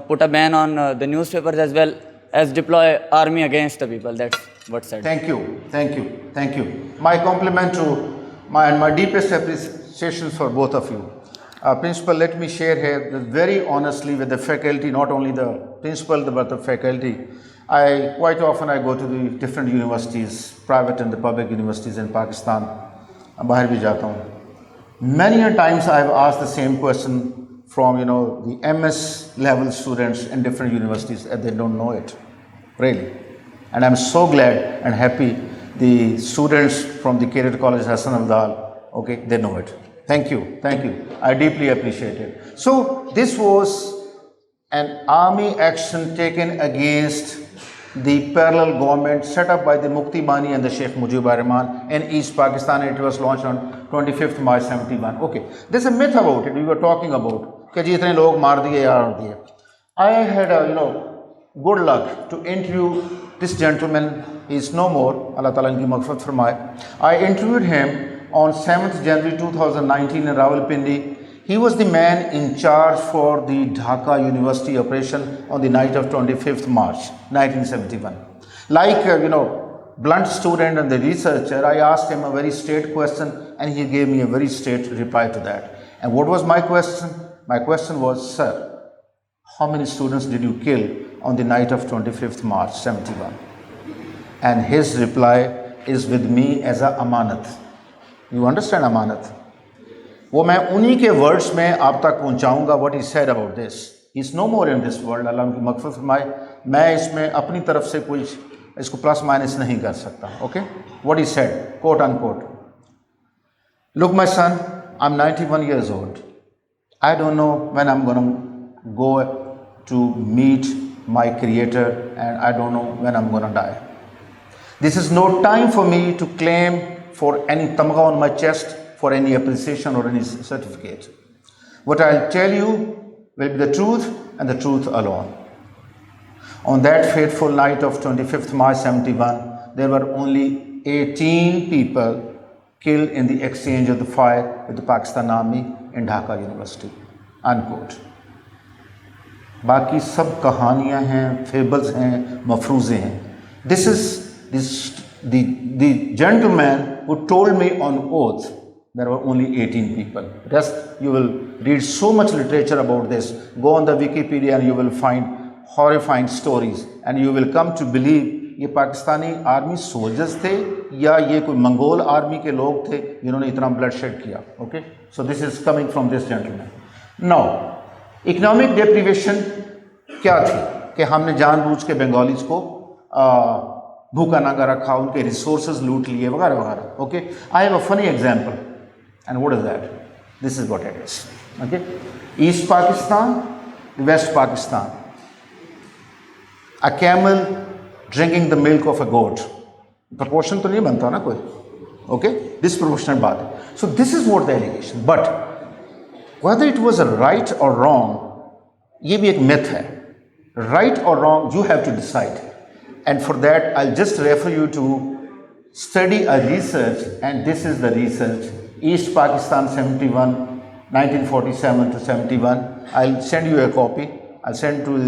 put a ban on the newspapers as well as deploy army against the people. That's what said. Thank you, thank you, thank you. My compliment to my deepest appreciations for both of you. Principal, let me share here very honestly with the faculty, not only the principal but the faculty. Quite often I go to the different universities, private and the public universities in Pakistan. बाहर भी जाता हूँ. Many a times I have asked the same question from the MS level students in different universities, and they don't know it, really. And I'm so glad and happy the students from the Cadet College Hassan Abdal, okay, they know it. Thank you, thank you. I deeply appreciate it. So this was an army action taken against the parallel government set up by the Mukti Bani and the Sheikh Mujibur Rahman in East Pakistan. It was launched on 25th March 71. Okay, there's a myth about it. We were talking about कि जी इतने लोग मार दिए यार दिए. I had good luck to interview this gentleman. He is no more. Allah Taala इनकी मग़फ़िरत फरमाए. I interviewed him on 7th January 2019 in Rawalpindi. He was the man in charge for the Dhaka University operation on the night of 25th March 1971. Like, blunt student and the researcher, I asked him a very straight question and he gave me a very straight reply to that. And what was my question? My question was, sir, how many students did you kill on the night of 25th March 71? And his reply is with me as a amanat. You understand amanat? वो मैं उन्हीं के words में आप तक पहुंचाऊंगा what he said about this. He is no more in this world. अल्लाह उनकी मग़फ़िरत फरमाए. मैं इसमें अपनी तरफ से कुछ इसको प्लस माइनस नहीं कर सकता. Okay? What he said, quote unquote. Look, my son, I'm 91 years old. I don't know when I'm going to go to meet my Creator, and I don't know when I'm going to die. This is no time for me to claim for any tamga on my chest, for any appreciation or any certificate. What I'll tell you will be the truth and the truth alone. On that fateful night of 25th March 71, there were only 18 people killed in the exchange of the fire with the Pakistan Army in Dhaka University. Unquote. बाकी सब कहानियाँ हैं, fables हैं, मफरूज़े हैं. This is the gentleman who told me on oath. There were only 18 people. Rest, you will read so much literature about this. Go on the Wikipedia and you will find horrifying stories, and you will come to believe ये Pakistani army soldiers थे या ये कोई Mongol army के लोग थे जिन्होंने इतना ब्लड शेड किया. Okay, so this is coming from this gentleman. Now economic deprivation क्या थी कि हमने जानबूझ के बंगालीज को भूखा नंगा रखा, उनके रिसोर्सेज लूट लिए वगैरह वगैरह. Okay, I have a funny example. And what is that? This is what it is. Okay, East Pakistan, West Pakistan. A camel drinking the milk of a goat. Proportion तो नहीं बनता ना कोई. Okay, disproportionate बात है. So this is what the allegation. But whether it was a right or wrong, ये भी एक myth है. Right or wrong, you have to decide. And for that, I'll just refer you to study a research, and this is the research. East Pakistan 71, 1947 to 71. I'll send you a copy. I'll send to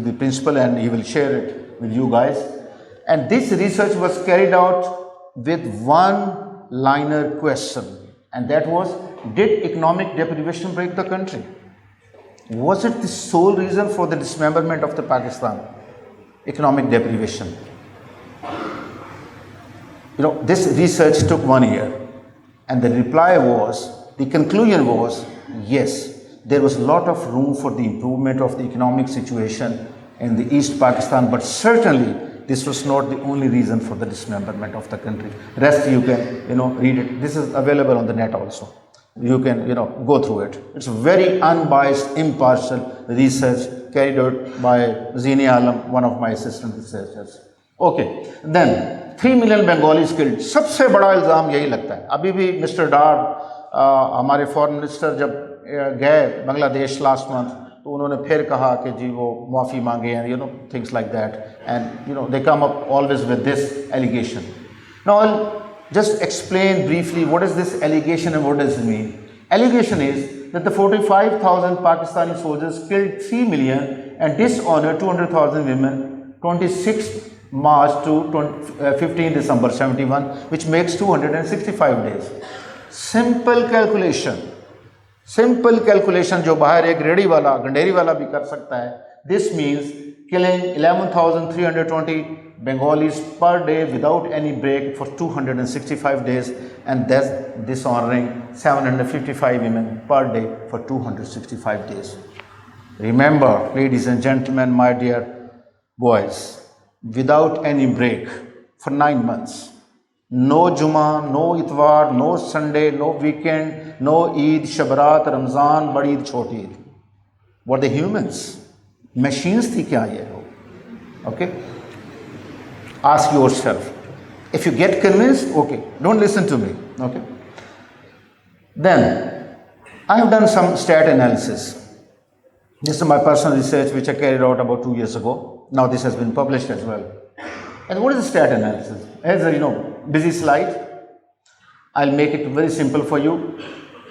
the principal and he will share it with you guys. And this research was carried out with one-liner question. And that was, did economic deprivation break the country? Was it the sole reason for the dismemberment of the Pakistan? Economic deprivation. This research took 1 year, and the reply was, the conclusion was, yes, there was a lot of room for the improvement of the economic situation in the East Pakistan, but certainly this was not the only reason for the dismemberment of the country. Rest you can, read it. This is available on the net also. You can, go through it. It's a very unbiased, impartial research carried out by Zini Alam, one of my assistant researchers. Okay, then 3 million Bengalis killed. सबसे बड़ा इल्ज़ाम यही लगता है. अभी भी mister डार हमारे foreign minister जब गए बांग्लादेश लास्ट मंथ, तो उन्होंने फिर कहा कि जी वो माफ़ी मांगे हैं, things like that, and they come up always with this allegation. Now I'll just explain briefly what is this allegation and what does it mean. Allegation is that the 45,000 Pakistani soldiers killed 3 million and dishonored 200,000 women 26 March to 15 December 71, which makes 265 days. Simple calculation जो बाहर एक ready वाला गंडेरी वाला भी कर सकता है. This means killing 11,320 Bengalis per day without any break for 265 days, and thus dishonoring 755 women per day for 265 days. Remember, ladies and gentlemen, my dear boys, without any break for 9 months. No Juma, no Itwar, no Sunday, no weekend, no Eid, Shabrat, Ramzan, Badi Eid, Choti Eid. Were they humans? Machines thi kya ye ho? Okay? Ask yourself. If you get convinced, okay, don't listen to me. Okay? Then, I have done some stat analysis. This is my personal research which I carried out about 2 years ago. Now this has been published as well. And what is the stat analysis? As a busy slide, I'll make it very simple for you.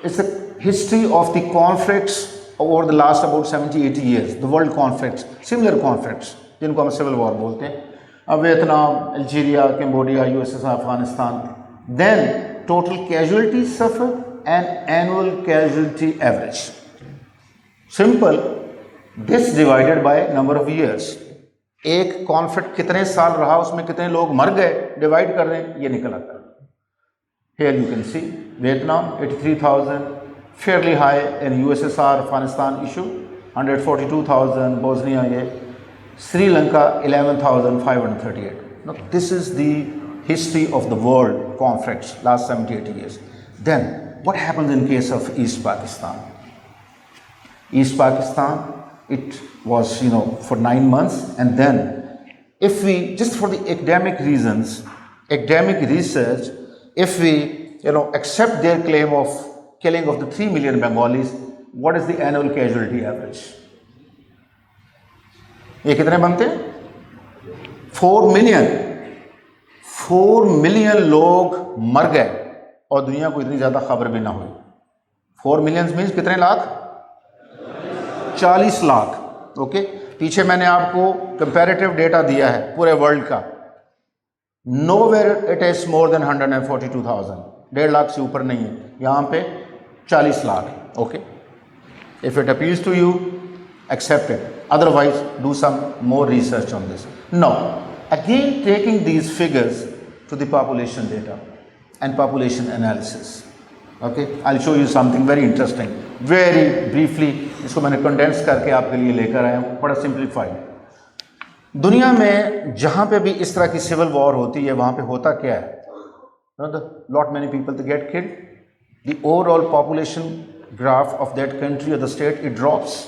It's the history of the conflicts over the last about 70-80 years, the world conflicts, similar conflicts, जिनको हम civil war बोलते हैं. Vietnam, Algeria, Cambodia, USSR, Afghanistan. Then total casualties suffered and annual casualty average. Simple. This divided by number of years. एक conflict कितने साल रहा, उसमें कितने लोग मर गए, डिवाइड कर दें, ये निकल आता है. Here you can see Vietnam 83,000, fairly high in USSR, Afghanistan issue 142,000, Bosnia ye, Sri Lanka 11,538. Now this is the history of the world conflicts last 70-80 years. Then what happens in case of East Pakistan? East Pakistan, it was for 9 months, and then if we just for the academic reasons, academic research, if we accept their claim of killing of the 3 million Bengalis, what is the annual casualty average? ये कितने बनते हैं? 4 million. 4 million लोग मर गए और दुनिया को इतनी ज़्यादा खबर भी ना हुई. 4 million मीन्स कितने लाख? 40 लाख. ओके, पीछे मैंने आपको कंपैरेटिव डेटा दिया है पूरे वर्ल्ड का. Nowhere it is more than 142,000. 1.5 lakh से ऊपर नहीं है. यहाँ पे 40 lakh. Okay, if it appeals to you, accept it. Otherwise, do some more research on this. Now, again taking these figures to the population data and population analysis. Okay, I'll show you something very interesting. Very briefly, इसको मैंने condense करके आपके लिए लेकर आया हूँ, बड़ा simplified. दुनिया में जहाँ पे भी इस तरह की सिविल वॉर होती है, वहाँ पे होता क्या है? Lot many people to get killed. The overall population graph of that country or the state, it drops.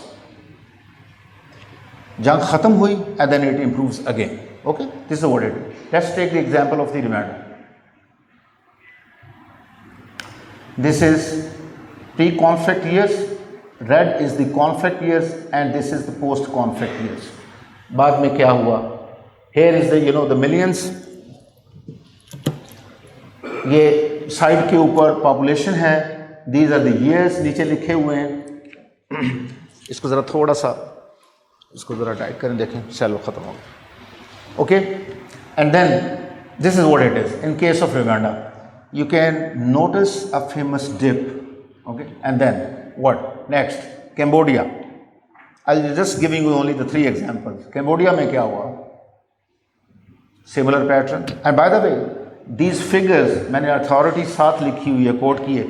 जंग ख़त्म हुई and then it improves again. Okay, this is what it is. Let's take the example of the Rwanda. This is pre-conflict years. Red is the conflict years and this is the post-conflict years. बाद में क्या हुआ? Here is the the millions. ये side के ऊपर population है. These are the years नीचे लिखे हुए हैं. इसको ज़रा थोड़ा सा इसको ज़रा टाइट करें, देखें सेल ख़त्म हो गया. Okay, and then this is what it is in case of Rwanda. You can notice a famous dip. Okay, and then what next? Cambodia. I'll just giving you only the 3 examples. Cambodia में क्या हुआ? Similar pattern. And by the way, these figures मैंने authority साथ लिखी हुई है, quote की है.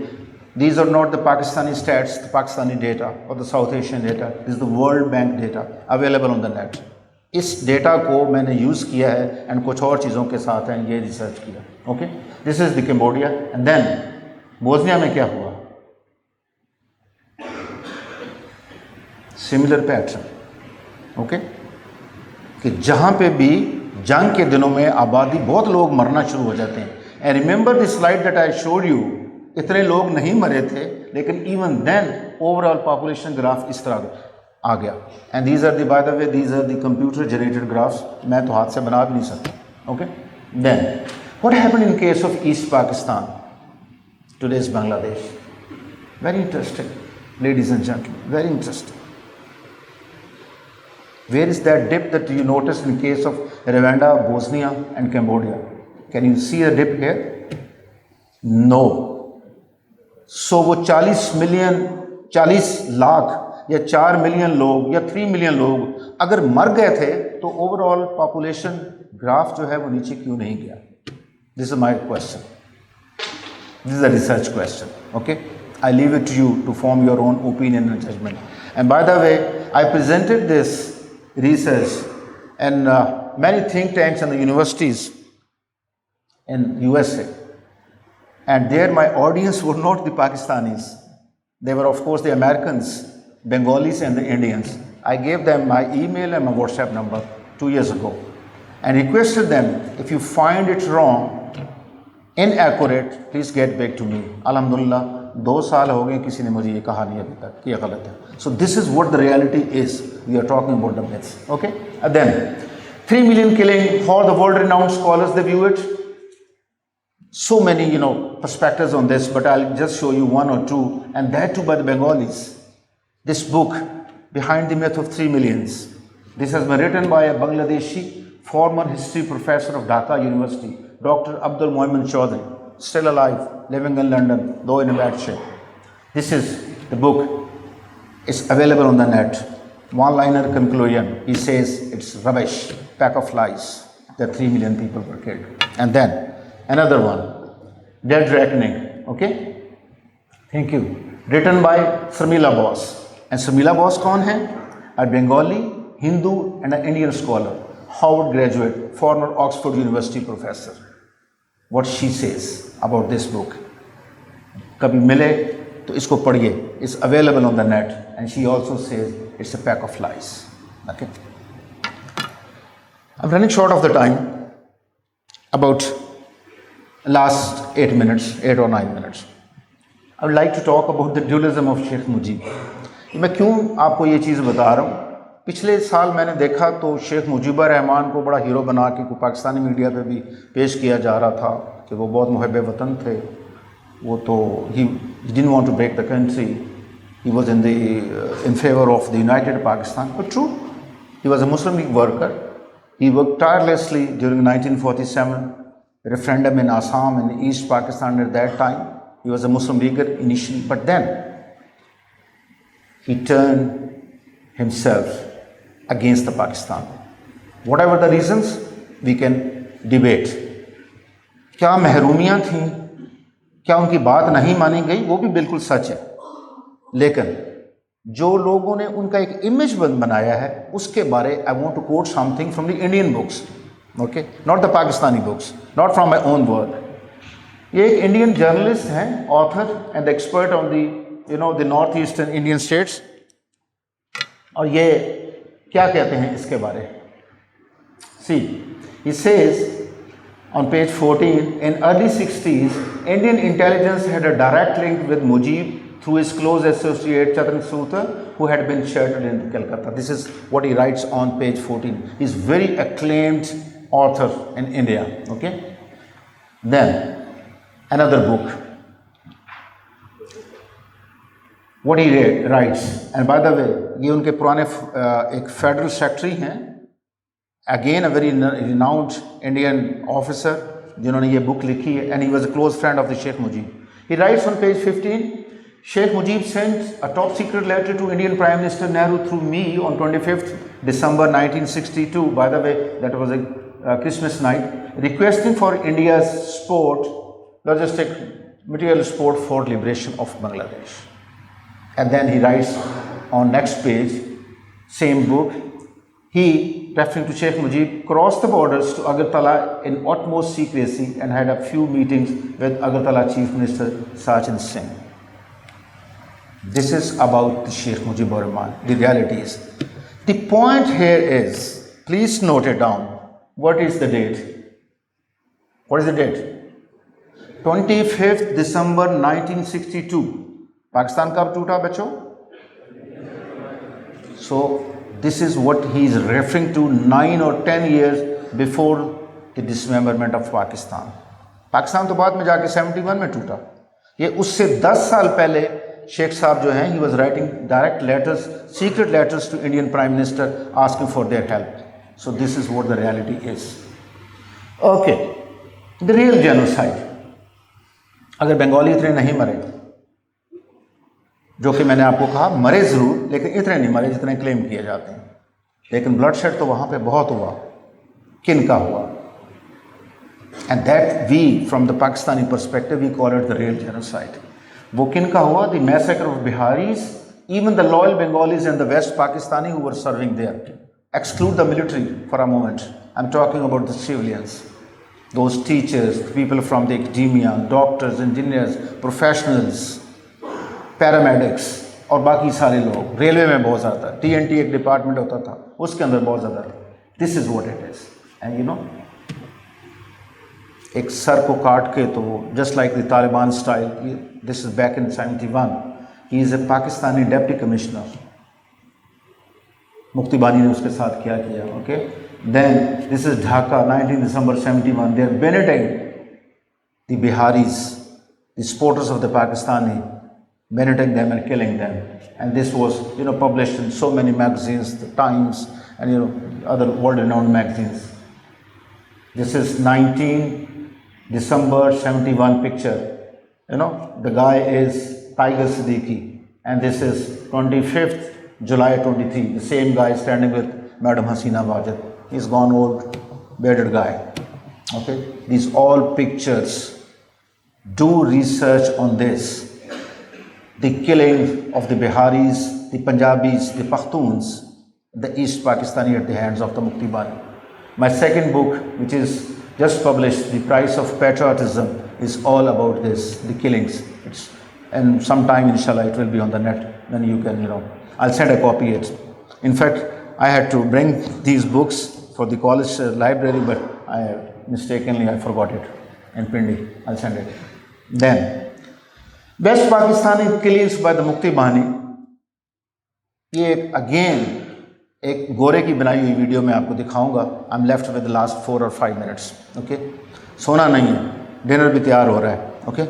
These are not the Pakistani stats, the Pakistani data or the South Asian data. This is the World Bank data available on the net. इस data को मैंने यूज़ किया है एंड कुछ और चीज़ों के साथ है ये रिसर्च किया. Okay, this is the Cambodia. And then Bosnia में क्या हुआ? Similar pattern. ओके, कि जहाँ पे भी जंग के दिनों में आबादी बहुत लोग मरना शुरू हो जाते हैं. And remember the slide that I showed you, इतने लोग नहीं मरे थे लेकिन even then overall population graph इस तरह आ गया. And these are the, by the way, these are the computer generated graphs. मैं तो हाथ से बना भी नहीं सकता. Okay, then what happened in case of east Pakistan, today's Bangladesh? Very interesting ladies and gentleman, very interesting. Where is that dip that you noticed in case of Rwanda, Bosnia and Cambodia? Can you see a dip here? No. So वो 40 लाख या 4 million लोग या 3 million लोग अगर मर गए थे तो ओवरऑल पॉपुलेशन ग्राफ जो है वो नीचे क्यों नहीं गया? This is my question. This is a research question. Okay, I leave it to you to form your own opinion and judgment. And by the way, I presented this research in many think tanks and the universities in USA. And there my audience were not the Pakistanis. They were of course the Americans, Bengalis and the Indians. I gave them my email and my WhatsApp number 2 years ago and requested them, if you find it wrong, inaccurate, please get back to me. Alhamdulillah, 2 साल हो गए किसी ने मुझे ये कहा नहीं अभी तक कि ये गलत है. So this is what the reality is. We are talking about the myths. Okay? And then 3 million killing, how the world-renowned scholars they view it. So many, perspectives on this, but I'll just show you 1 or 2, and that too by the Bengalis. This book, Behind the Myth of 3 Millions. This has been written by a Bangladeshi former history professor of Dhaka University, Dr. Abdul Moimin Chaudhry, still alive, living in London, though in a bad shape. This is the book. It's available on the net. One-liner conclusion. He says it's rubbish, pack of lies, that 3 million people were killed. And then another one, Dead Reckoning. Okay? Thank you. Written by Sarmila Bose. And Sarmila Bose कौन है? A Bengali, Hindu and an Indian scholar, Harvard graduate, former Oxford University professor. What she says about this book. कभी मिले तो इसको पढ़िए. It's available on the net. And she also says it's a pack of lies. Okay? I'm running short of the time. About last 8 minutes, 8 or 9 minutes. I would like to talk about the dualism of Sheikh Mujib. मैं क्यों आपको ये चीज़ बता रहा हूँ? पिछले साल मैंने देखा तो शेख मुजीबर रहमान को बड़ा हीरो बना के पाकिस्तानी मीडिया पे भी पेश किया जा रहा था कि वो बहुत मुहब्ब वतन थे. वो तो he didn't want to break the country. He was in favor of the united Pakistan. But true, he was a Muslim League worker. He worked tirelessly during 1947 referendum in Assam and East Pakistan at that time. He was a Muslim leaguer initially, but then he turned himself against the Pakistan. Whatever the reasons, we can debate. क्या महरूमियाँ थीं, क्या उनकी बात नहीं मानी गई, वो भी बिल्कुल सच है. लेकिन जो लोगों ने उनका एक इमेज बनाया है उसके बारे I want to quote something from the Indian books. Okay, not the Pakistani books, not from my own work. ये एक इंडियन जर्नलिस्ट हैं, author and expert on the north eastern Indian states. और ये क्या कहते हैं इसके बारे? सी, he says on page 14, in early 60s, Indian intelligence had a direct link with Mujib through his close associate Chatran Suta, who had been sheltered in Calcutta. This is what he writes on page 14. He's very acclaimed author in India. Okay. Then another book. What he writes, and by the way, ये उनके पुराने एक federal secretary हैं, again a very renowned Indian officer जिन्होंने ये book लिखी है, and he was a close friend of the Sheikh Mujib. He writes on page 15, Sheikh Mujib sent a top secret letter to Indian Prime Minister Nehru through me on 25th December 1962. By the way, that was a Christmas night, requesting for India's support, logistic material support for liberation of Bangladesh. And then he writes on next page, same book, he, referring to Sheikh Mujib, crossed the borders to Agartala in utmost secrecy and had a few meetings with Agartala Chief Minister Sachin Singh. This is about the Sheikh Mujibur Rahman. The reality is, the point here is, please note it down. What is the date? What is the date? 25th December 1962. Pakistan kab toota bacho? So this is what he is referring to 9 or 10 years before the dismemberment of Pakistan. Pakistan तो बाद में जाके 71 में टूटा. ये उससे 10 साल पहले शेख साहब जो हैं, he was writing direct letters, secret letters to Indian Prime Minister asking for their help. So this is what the reality is. Okay, the real genocide. अगर बंगाली इतने नहीं मरे, जो कि मैंने आपको कहा मरे ज़रूर, लेकिन इतने नहीं मरे जितने क्लेम किए जाते हैं, लेकिन ब्लडशेड तो वहाँ पे बहुत हुआ. किन का हुआ? And that we, from the Pakistani perspective, we call it the real genocide. वो किन का हुआ? The massacre of Biharis, even the loyal Bengalis and the West Pakistani who were serving there. Exclude the military for a moment. I'm talking about the civilians. Those teachers, people from the academia, doctors, engineers, professionals, paramedics और बाकी सारे लोग. Railway में बहुत ज़्यादा था. TNT एक department होता था, उसके अंदर बहुत ज़्यादा था. This is what it is. And you know, एक सर को काट के तो just like the Taliban style, this is back in 71. He is a Pakistani deputy commissioner. मुक्ति बानी ने उसके साथ क्या किया? Okay. Then this is Dhaka, 19 December 71. They are bayoneting the Biharis, the supporters of the Pakistani, bayoneting them and killing them. And this was, published in so many magazines, the Times, and other world-renowned magazines. This is 19 December 71 picture. The guy is Tiger Siddiqui, and this is 25th July 23. The same guy standing with Madam Hasina Wajid. He's gone old, bearded guy. Okay, these all pictures. Do research on this. The killing of the Biharis, the Punjabis, the Pakhtuns, the East Pakistani at the hands of the Mukti Bani. My second book, which is just published, The Price of Patriotism, is all about this, the killings. And sometime, inshallah, it will be on the net. Then you can, I'll send a copy it. In fact, I had to bring these books for the college library, but I forgot it in Pindi. I'll send it. Then, West Pakistani killings by the Mukti Bani. ये again एक गोरे की बनाई हुई video मैं आपको दिखाऊंगा. I'm left with the last 4 or 5 minutes. Okay, सोना नहीं है, डिनर भी तैयार हो रहा है. Okay,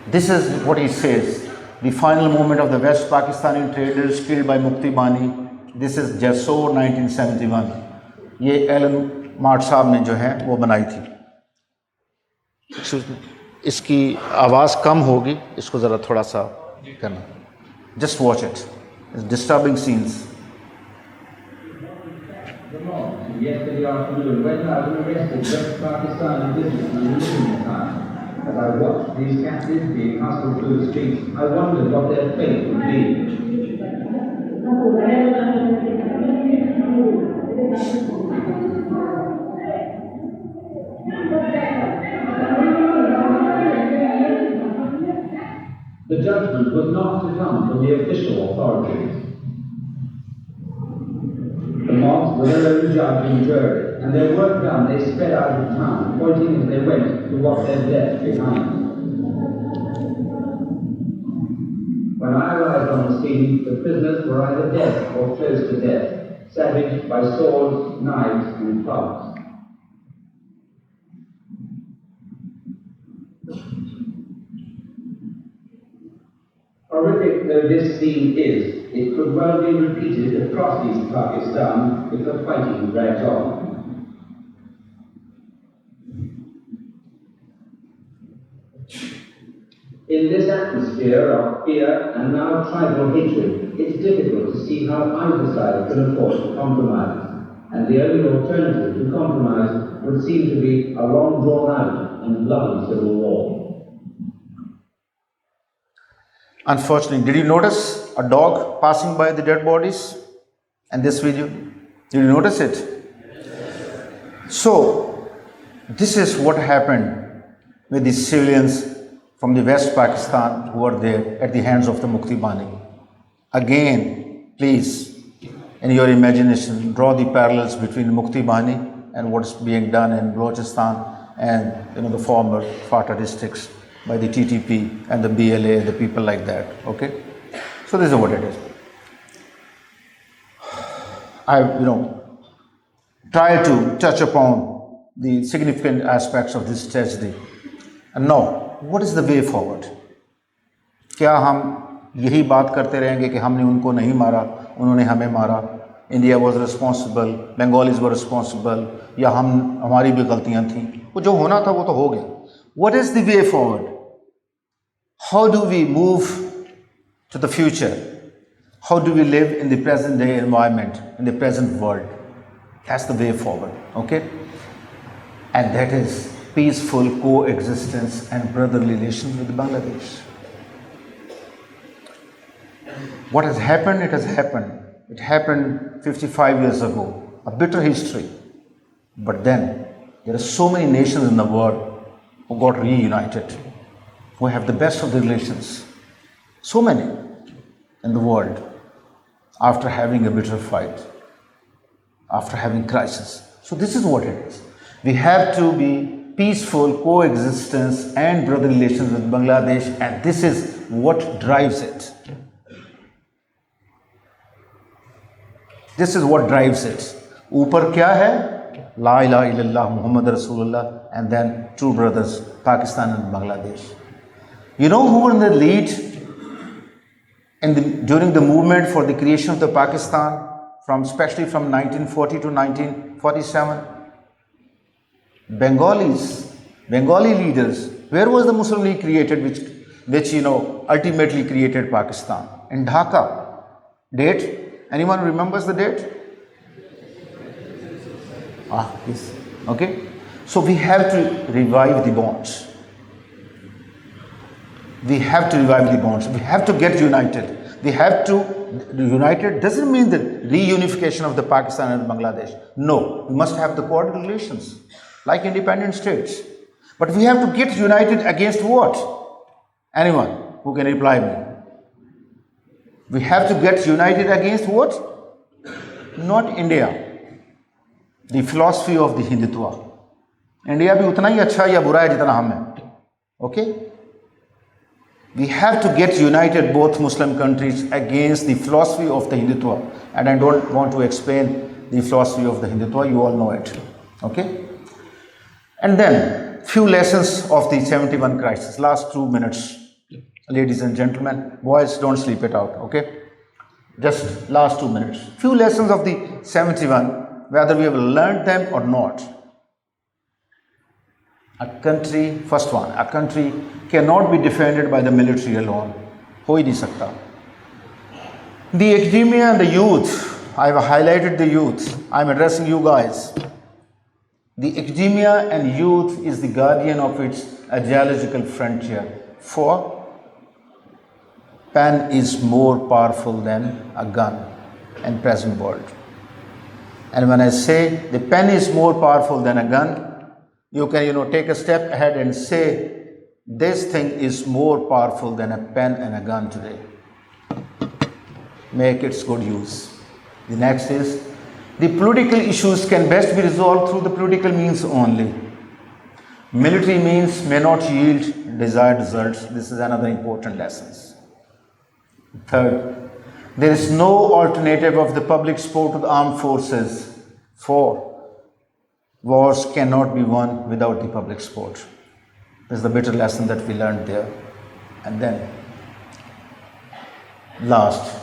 this is what he says. The final moment of the West Pakistani traders killed by Mukti Bani. This is Jasor 1971. ये एलन मार्ट साहब ने जो है वो बनाई थी. इसकी आवाज़ कम होगी, इसको ज़रा थोड़ा सा करना. Just watch it. It's disturbing scenes. Yesterday afternoon, when I was arrested, West Pakistan businessmen in the time. As I watched these captives being hustled through the streets, I wondered what their fate would be. The judgment was not to come from the official authorities. The mobs were their own judge and jury, and their work done, they sped out of town, pointing as they went to what they'd left behind. When I arrived on the scene, the prisoners were either dead or close to death, savaged by swords, knives, and clubs. Horrific though this scene is, it could well be repeated across East Pakistan if the fighting drags on. In this atmosphere of fear and now tribal hatred, it's difficult to see how either side can afford to compromise. And the only alternative to compromise would seem to be a long drawn out and bloody civil war. Unfortunately, did you notice a dog passing by the dead bodies in this video? Did you notice it? So, this is what happened with the civilians from the West Pakistan who were there at the hands of the Mukti Bani. Again, please, in your imagination, draw the parallels between Mukti Bani and what's being done in Balochistan and the former FATA districts by the TTP and the BLA, the people like that. Okay, so this is what it is. I try to touch upon the significant aspects of this tragedy. And now, what is the way forward? क्या हम यही बात करते रहेंगे कि हमने उनको नहीं मारा, उन्होंने हमें मारा, India was responsible, Bengalis were responsible, या हमारी भी गलतियां थी? वो जो होना था वो तो हो गया. What is the way forward? How do we move to the future? How do we live in the present day environment, in the present world? That's the way forward, okay? And that is peaceful coexistence and brotherly relations with Bangladesh. What has happened, it has happened. It happened 55 years ago, a bitter history. But then, there are so many nations in the world who got reunited, who have the best of the relations. So many in the world, after having a bitter fight, after having crisis. So this is what it is. We have to be peaceful coexistence and brotherly relations with Bangladesh, and this is what drives it. This is what drives it. Upar kya hai? La ilaha illallah Muhammad Rasulullah, and then two brothers, Pakistan and Bangladesh. You know who were in the lead during the movement for the creation of the Pakistan, especially from 1940 to 1947? Bengali leaders. Where was the Muslim League created, which ultimately created Pakistan? In Dhaka. Date? Anyone remembers the date? Yes. Okay. So we have to revive the bonds. We have to revive the bonds. We have to get united. We have to united doesn't mean the reunification of the Pakistan and Bangladesh. No, we must have the coordinated relations like independent states. But we have to get united against what? Anyone who can reply me? We have to get united against what? Not India. The philosophy of the Hindutva. India bhi utna hi acha ya bura hai jitna hum hai. Okay? We have to get united, both Muslim countries, against the philosophy of the Hindutva. And I don't want to explain the philosophy of the Hindutva, you all know it. Okay? And then, few lessons of the 71 crisis. Last 2 minutes, ladies and gentlemen. Boys, don't sleep it out, okay? Just last 2 minutes. Few lessons of the 71, whether we have learned them or not. A country, first one, a country cannot be defended by the military alone. Ho hi nahi sakta. The academia and the youth, I have highlighted the youth. I am addressing you guys. The academia and youth is the guardian of its ideological frontier. For pen is more powerful than a gun in present world. And when I say the pen is more powerful than a gun, you can take a step ahead and say this thing is more powerful than a pen and a gun today. Make its good use. The next is the political issues can best be resolved through the political means only. Military means may not yield desired results. This is another important lesson. Third, there is no alternative of the public support to the armed forces. Four, wars cannot be won without the public support. This is the bitter lesson that we learned there. And then, last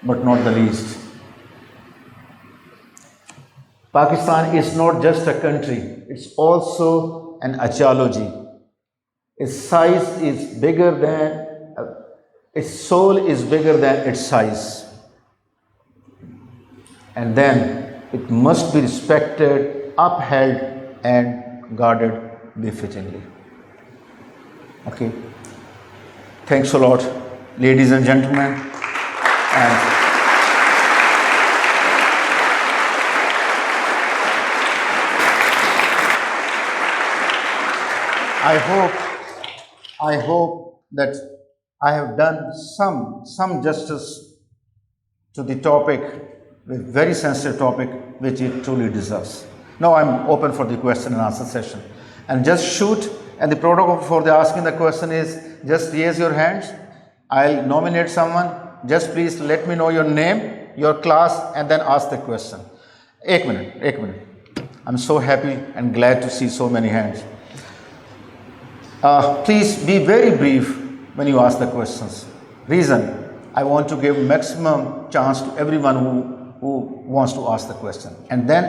but not the least, Pakistan is not just a country, it's also an ideology. its size is bigger than, its soul is bigger than its size. And then it must be respected, upheld, and guarded befittingly. Okay. Thanks a lot, ladies and gentlemen. And I hope that I have done some justice to the topic, the very sensitive topic, which it truly deserves. Now I'm open for the question and answer session. And just shoot, and the protocol for the asking the question is just raise your hands. I'll nominate someone. Just please let me know your name, your class, and then ask the question. Ek minute. I'm so happy and glad to see so many hands. Please be very brief when you ask the questions. Reason, I want to give maximum chance to everyone who wants to ask the question. And then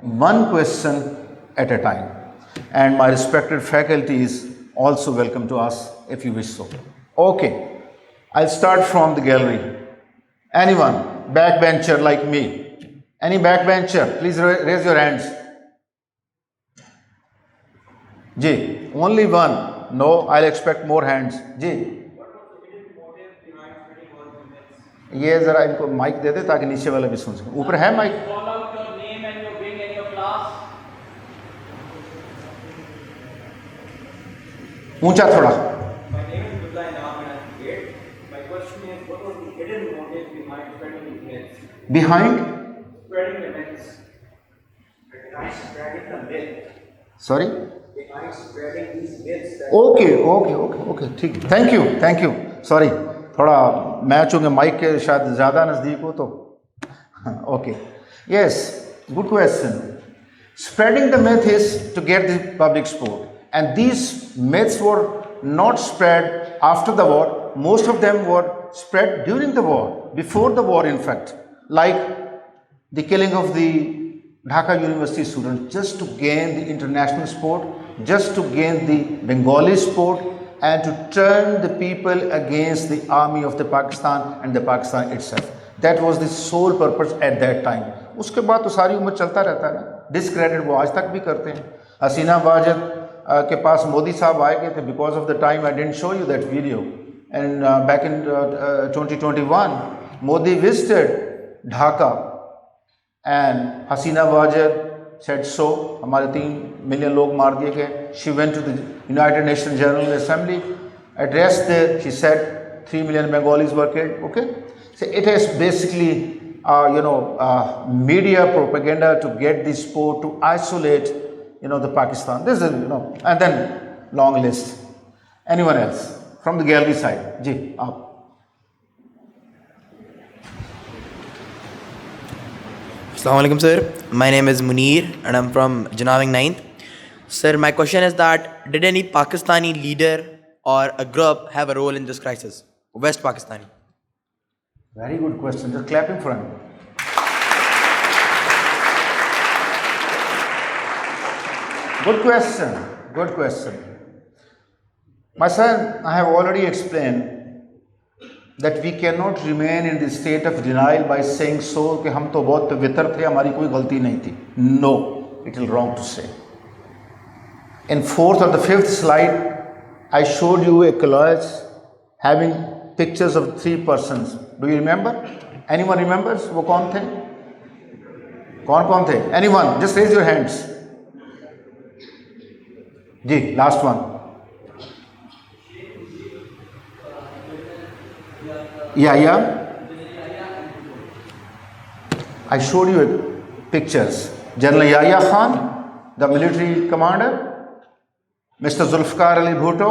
one question at a time. And my respected faculty is also welcome to ask if you wish so. Okay, I'll start from the gallery. Anyone, backbencher like me? Any backbencher, please raise your hands. Ji, only one. No, I'll expect more hands. जी ये जरा इनको mic दे दे ताकि नीचे वाले भी सुन सकें. ऊपर है mic? Call out your name and your Brig and your class. ऊंचा थोड़ा. My name is Abdullah and I'm an advocate. My question is, what was the hidden motive behind spreading the myths? Behind? Spreading the myths. Behind spreading the myth. Sorry? Behind spreading these myths. Okay ठीक. Thank you. Sorry, थोड़ा मैं चूँकि mic के शायद ज़्यादा नज़दीक हो तो okay. Yes, good question. Spreading the myth is to get the public support. And these myths were not spread after the war. Most of them were spread during the war, before the war in fact. Like the killing of the Dhaka University students, just to gain the international support, just to gain the Bengali support, and to turn the people against the army of the Pakistan and the Pakistan itself. That was the sole purpose at that time. उसके बाद तो सारी उम्र चलता रहता है ना. Discredit वो आज तक भी करते हैं. हसीना वाजिद के पास मोदी साहब आए गए थे because of the time. I didn't show you that video. And back in 2021, Modi visited Dhaka and Hasina Wajid said so, हमारे 3 million लोग मार दिए गए. She went to the United Nations General Assembly, addressed there, she said 3 million Bengalis were killed. Okay, so it is basically media propaganda to get the support to isolate the Pakistan. This is and then long list. Anyone else from the gallery side? Ji, aap. Assalamu alaikum, sir. My name is Munir and I'm from Janaving 9th. Sir, my question is that did any Pakistani leader or a group have a role in this crisis? West Pakistani. Very good question. Just clapping for him. Good question. My son, I have already explained that we cannot remain in the state of denial by saying so कि हम तो बहुत पवित्र थे, हमारी कोई गलती नहीं थी. No, it is wrong to say. In 4th or the 5th slide, I showed you a collage having pictures of 3 persons. Do you remember? Anyone remembers? वो कौन थे? कौन थे? Anyone? Just raise your hands. Ji, last one. Yeah. I showed you pictures. General Yahya Khan, the military commander, Mr. Zulfikar Ali Bhutto,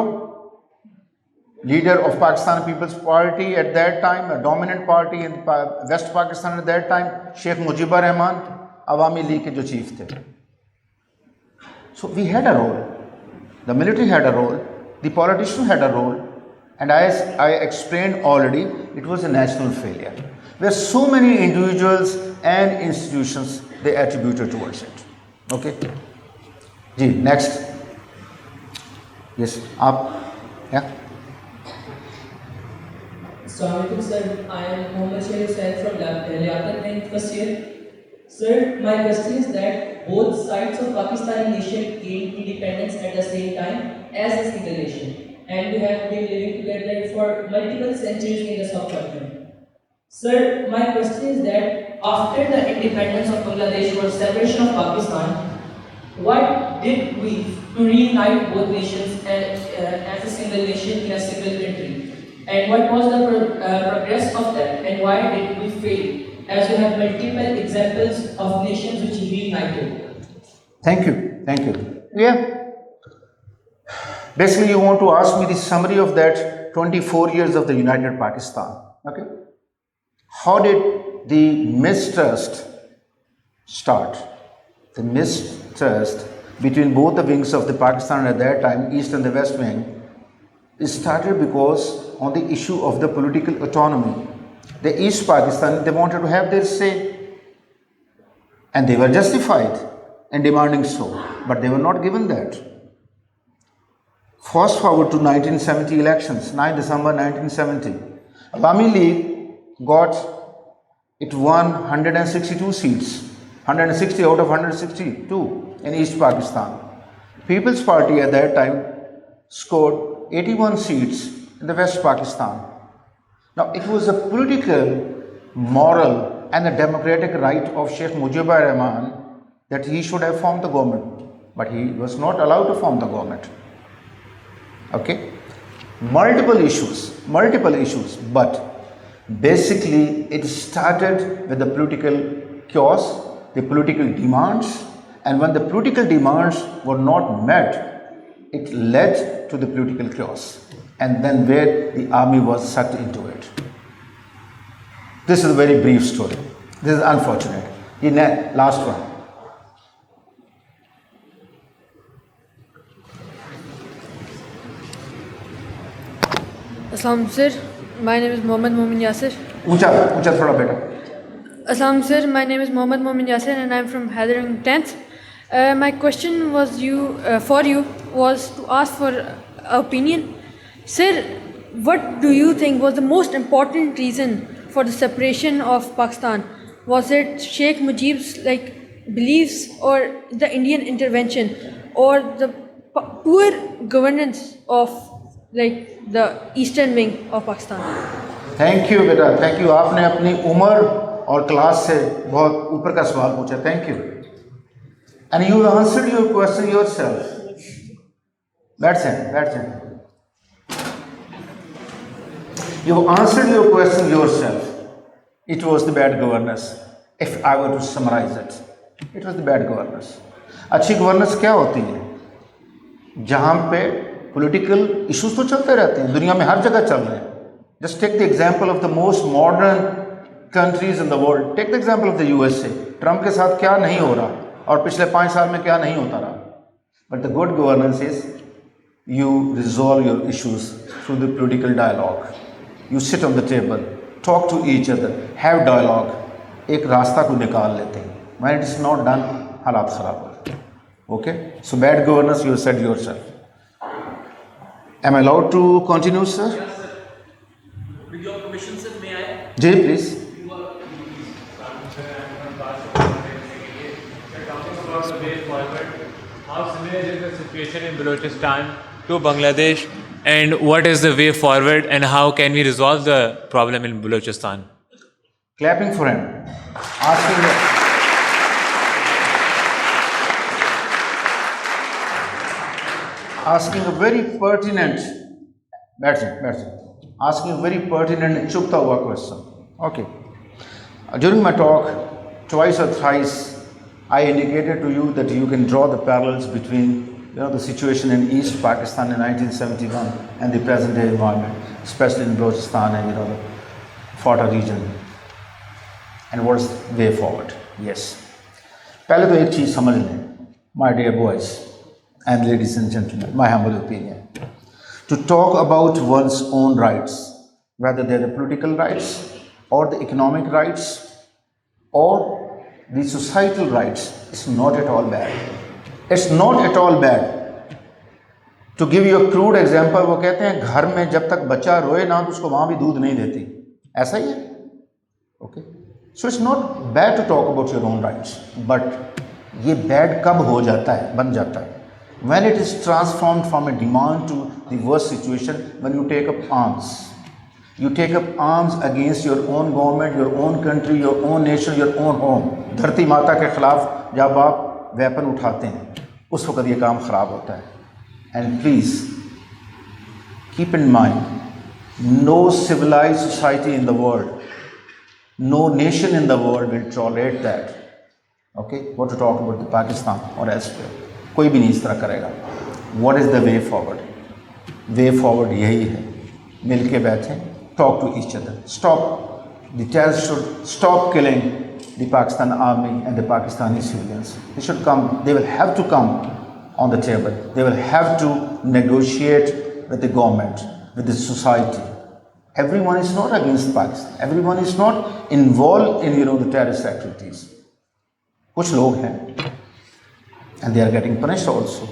leader of Pakistan People's Party at that time, a dominant party in West Pakistan at that time, Sheikh Mujibur Rahman, Awami League ke jo chief the. So we had a role. The military had a role. The politicians had a role. And as I explained already, it was a national failure, where so many individuals and institutions they attributed towards it. Okay. Ji, next. Yes, up. Yeah. Assalamualaikum sir, I am Mohammed Sharif Said from Liaquat 9th first year. Sir, my question is that both sides of Pakistani nation gained independence at the same time as a single nation, and we have been living together for multiple centuries in the subcontinent. Sir, my question is that after the independence of Bangladesh or separation of Pakistan, what did we to reunite both nations as a single nation in a single country? And what was the progress of that? And why did we fail? As we have multiple examples of nations which reunited. Thank you. Thank you. Yeah. Basically, you want to ask me the summary of that 24 years of the United Pakistan. Okay. How did the mistrust start? The mistrust between both the wings of the Pakistan at that time, East and the West wing, it started because on the issue of the political autonomy, the East Pakistan, they wanted to have their say, and they were justified in demanding so, but they were not given that. Fast forward to 1970 elections, 9 December 1970. Awami League got, it won 162 seats, 160 out of 162 in East Pakistan. People's Party at that time scored 81 seats in the West Pakistan. Now, it was a political, moral and a democratic right of Sheikh Mujibur Rahman that he should have formed the government, but he was not allowed to form the government. Okay? Multiple issues, but basically it started with the political chaos, the political demands, and when the political demands were not met, it led to the political chaos, and then where the army was sucked into it. This is a very brief story. This is unfortunate. The last one. Assalam sir, my name is Mohammed Momin Yasir. Ucha thoda beta. Assalam sir, my name is Mohammed Momin Yasir and I'm from Hyderabad 10th. My question was for you was to ask for opinion. Sir, what do you think was the most important reason for the separation of Pakistan? Was it Sheikh Mujib's beliefs, or the Indian intervention, or the poor governance of the eastern wing of Pakistan? Thank you beta, thank you. आपने अपनी उम्र और class से बहुत ऊपर का सवाल पूछा. Thank you. And you answered your question yourself. That's it. You answered your question yourself. It was the bad governance. If I were to summarize it, it was the bad governance. अच्छी governance क्या होती है? जहाँ पे political issues तो चलते रहते हैं, दुनिया में हर जगह चल रहे हैं. Just take the example of the most modern countries in the world. Take the example of the USA. Trump के साथ क्या नहीं हो रहा और पिछले 5 साल में क्या नहीं होता रहा. But the good governance is you resolve your issues through the political dialogue. You sit on the table, talk to each other, have dialogue. एक रास्ता को निकाल लेते हैं. When it is not done, हालात खराब होते हैं. Okay? So bad governance, you said yourself. Am I allowed to continue, sir? Yes, sir. With your permission, sir, may I? Jay, please. Talking about the way forward, how similar is the situation in Balochistan to Bangladesh, and what is the way forward, and how can we resolve the problem in Balochistan? Clapping for him. Asking a very pertinent, asking a very pertinent and chupta hua question. Okay. During my talk, twice or thrice, I indicated to you that you can draw the parallels between the situation in East Pakistan in 1971 and the present day environment, especially in Balochistan and the Fata regionn. And what is the way forward? Yes. पहले तो एक चीज़ समझ लें, my dear boys and ladies and gentlemen, my humble opinion. To talk about one's own rights, whether they're the political rights or the economic rights or the societal rights, is not at all bad. It's not at all bad to give you a crude example, वो कहते हैं घर में जब तक बच्चा रोए ना तो उसको माँ भी दूध नहीं देती, ऐसा ही है। Okay, so it's not bad to talk about your own rights, but ये बैड कब हो जाता है, बन जाता है, when it is transformed from a demand to the worst situation, when you take up arms. You take up arms against your own government, your own country, your own nation, your own home. धरती माता के खिलाफ जब आप weapon उठाते हैं उस वक्त ये काम ख़राब होता है। And please keep in mind, no civilized society in the world, no nation in the world will tolerate that. Okay, what to talk about the Pakistan or elsewhere, कोई भी नहीं इस तरह करेगा। What is the way forward? Way forward यही है, मिल के बैठें, talk to each other, stop, the terrorists should stop killing the Pakistan army and the Pakistani civilians. They should come, they will have to come on the table, they will have to negotiate with the government, with the society. Everyone is not against Pakistan, everyone is not involved in the terrorist activities. कुछ लोग हैं and they are getting punished also,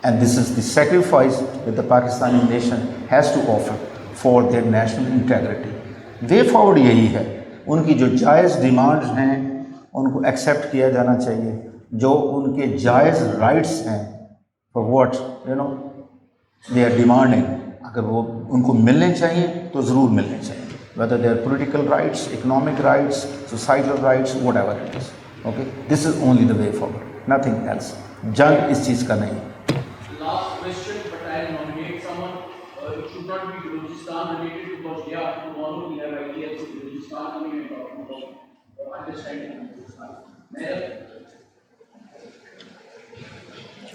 and this is the sacrifice that the Pakistani nation has to offer for their national integrity. Way forward यही है, उनकी जो जायज़ demands हैं उनको एक्सेप्ट किया जाना चाहिए, जो उनके जायज़ राइट्स हैं for what they are demanding, अगर वो उनको मिलने चाहिए तो ज़रूर मिलने चाहिए, whether they are political rights, economic rights, societal rights, whatever it is. Okay, this is only the way forward, nothing else. जंग इस चीज़ का नहीं। Last question, but I'll nominate someone. It should not be Balochistan related because tomorrow we have ideas of Balochistan coming and talking about understanding Balochistan.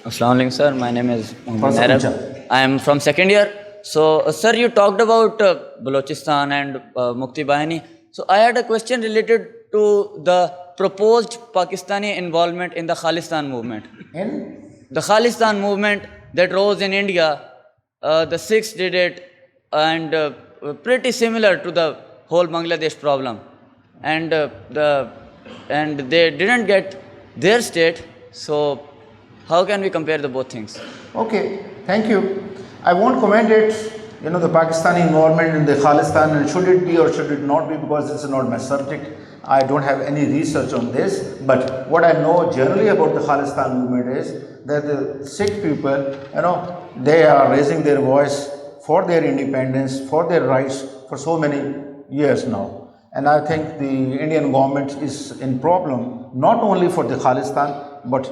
Assalamu alaikum, sir. My name is Mohammed Narab. I am from second year. So, sir, you talked about Balochistan and Mukti Bahini. So, I had a question related to the proposed Pakistani involvement in the Khalistan movement. In the Khalistan movement that rose in India, the Sikhs did it, and pretty similar to the whole Bangladesh problem, and they didn't get their state. So, how can we compare the both things? Okay, thank you. I won't comment it. The Pakistani involvement in the Khalistan, and should it be or should it not be, because it's not my subject. I don't have any research on this, but what I know generally about the Khalistan movement is that the Sikh people, they are raising their voice for their independence, for their rights for so many years now. And I think the Indian government is in problem, not only for the Khalistan, but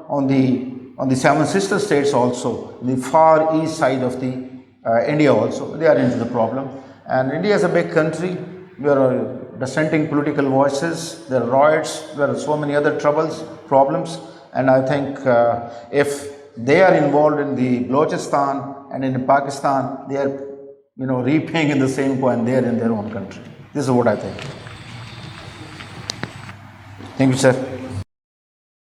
on the Seven Sister States also, the far east side of the India also, they are into the problem. And India is a big country. There are dissenting political voices, there are riots, there are so many other problems, and I think if they are involved in the Balochistan and in Pakistan, they are repaying in the same coin there in their own country. This is what I think. Thank you, sir.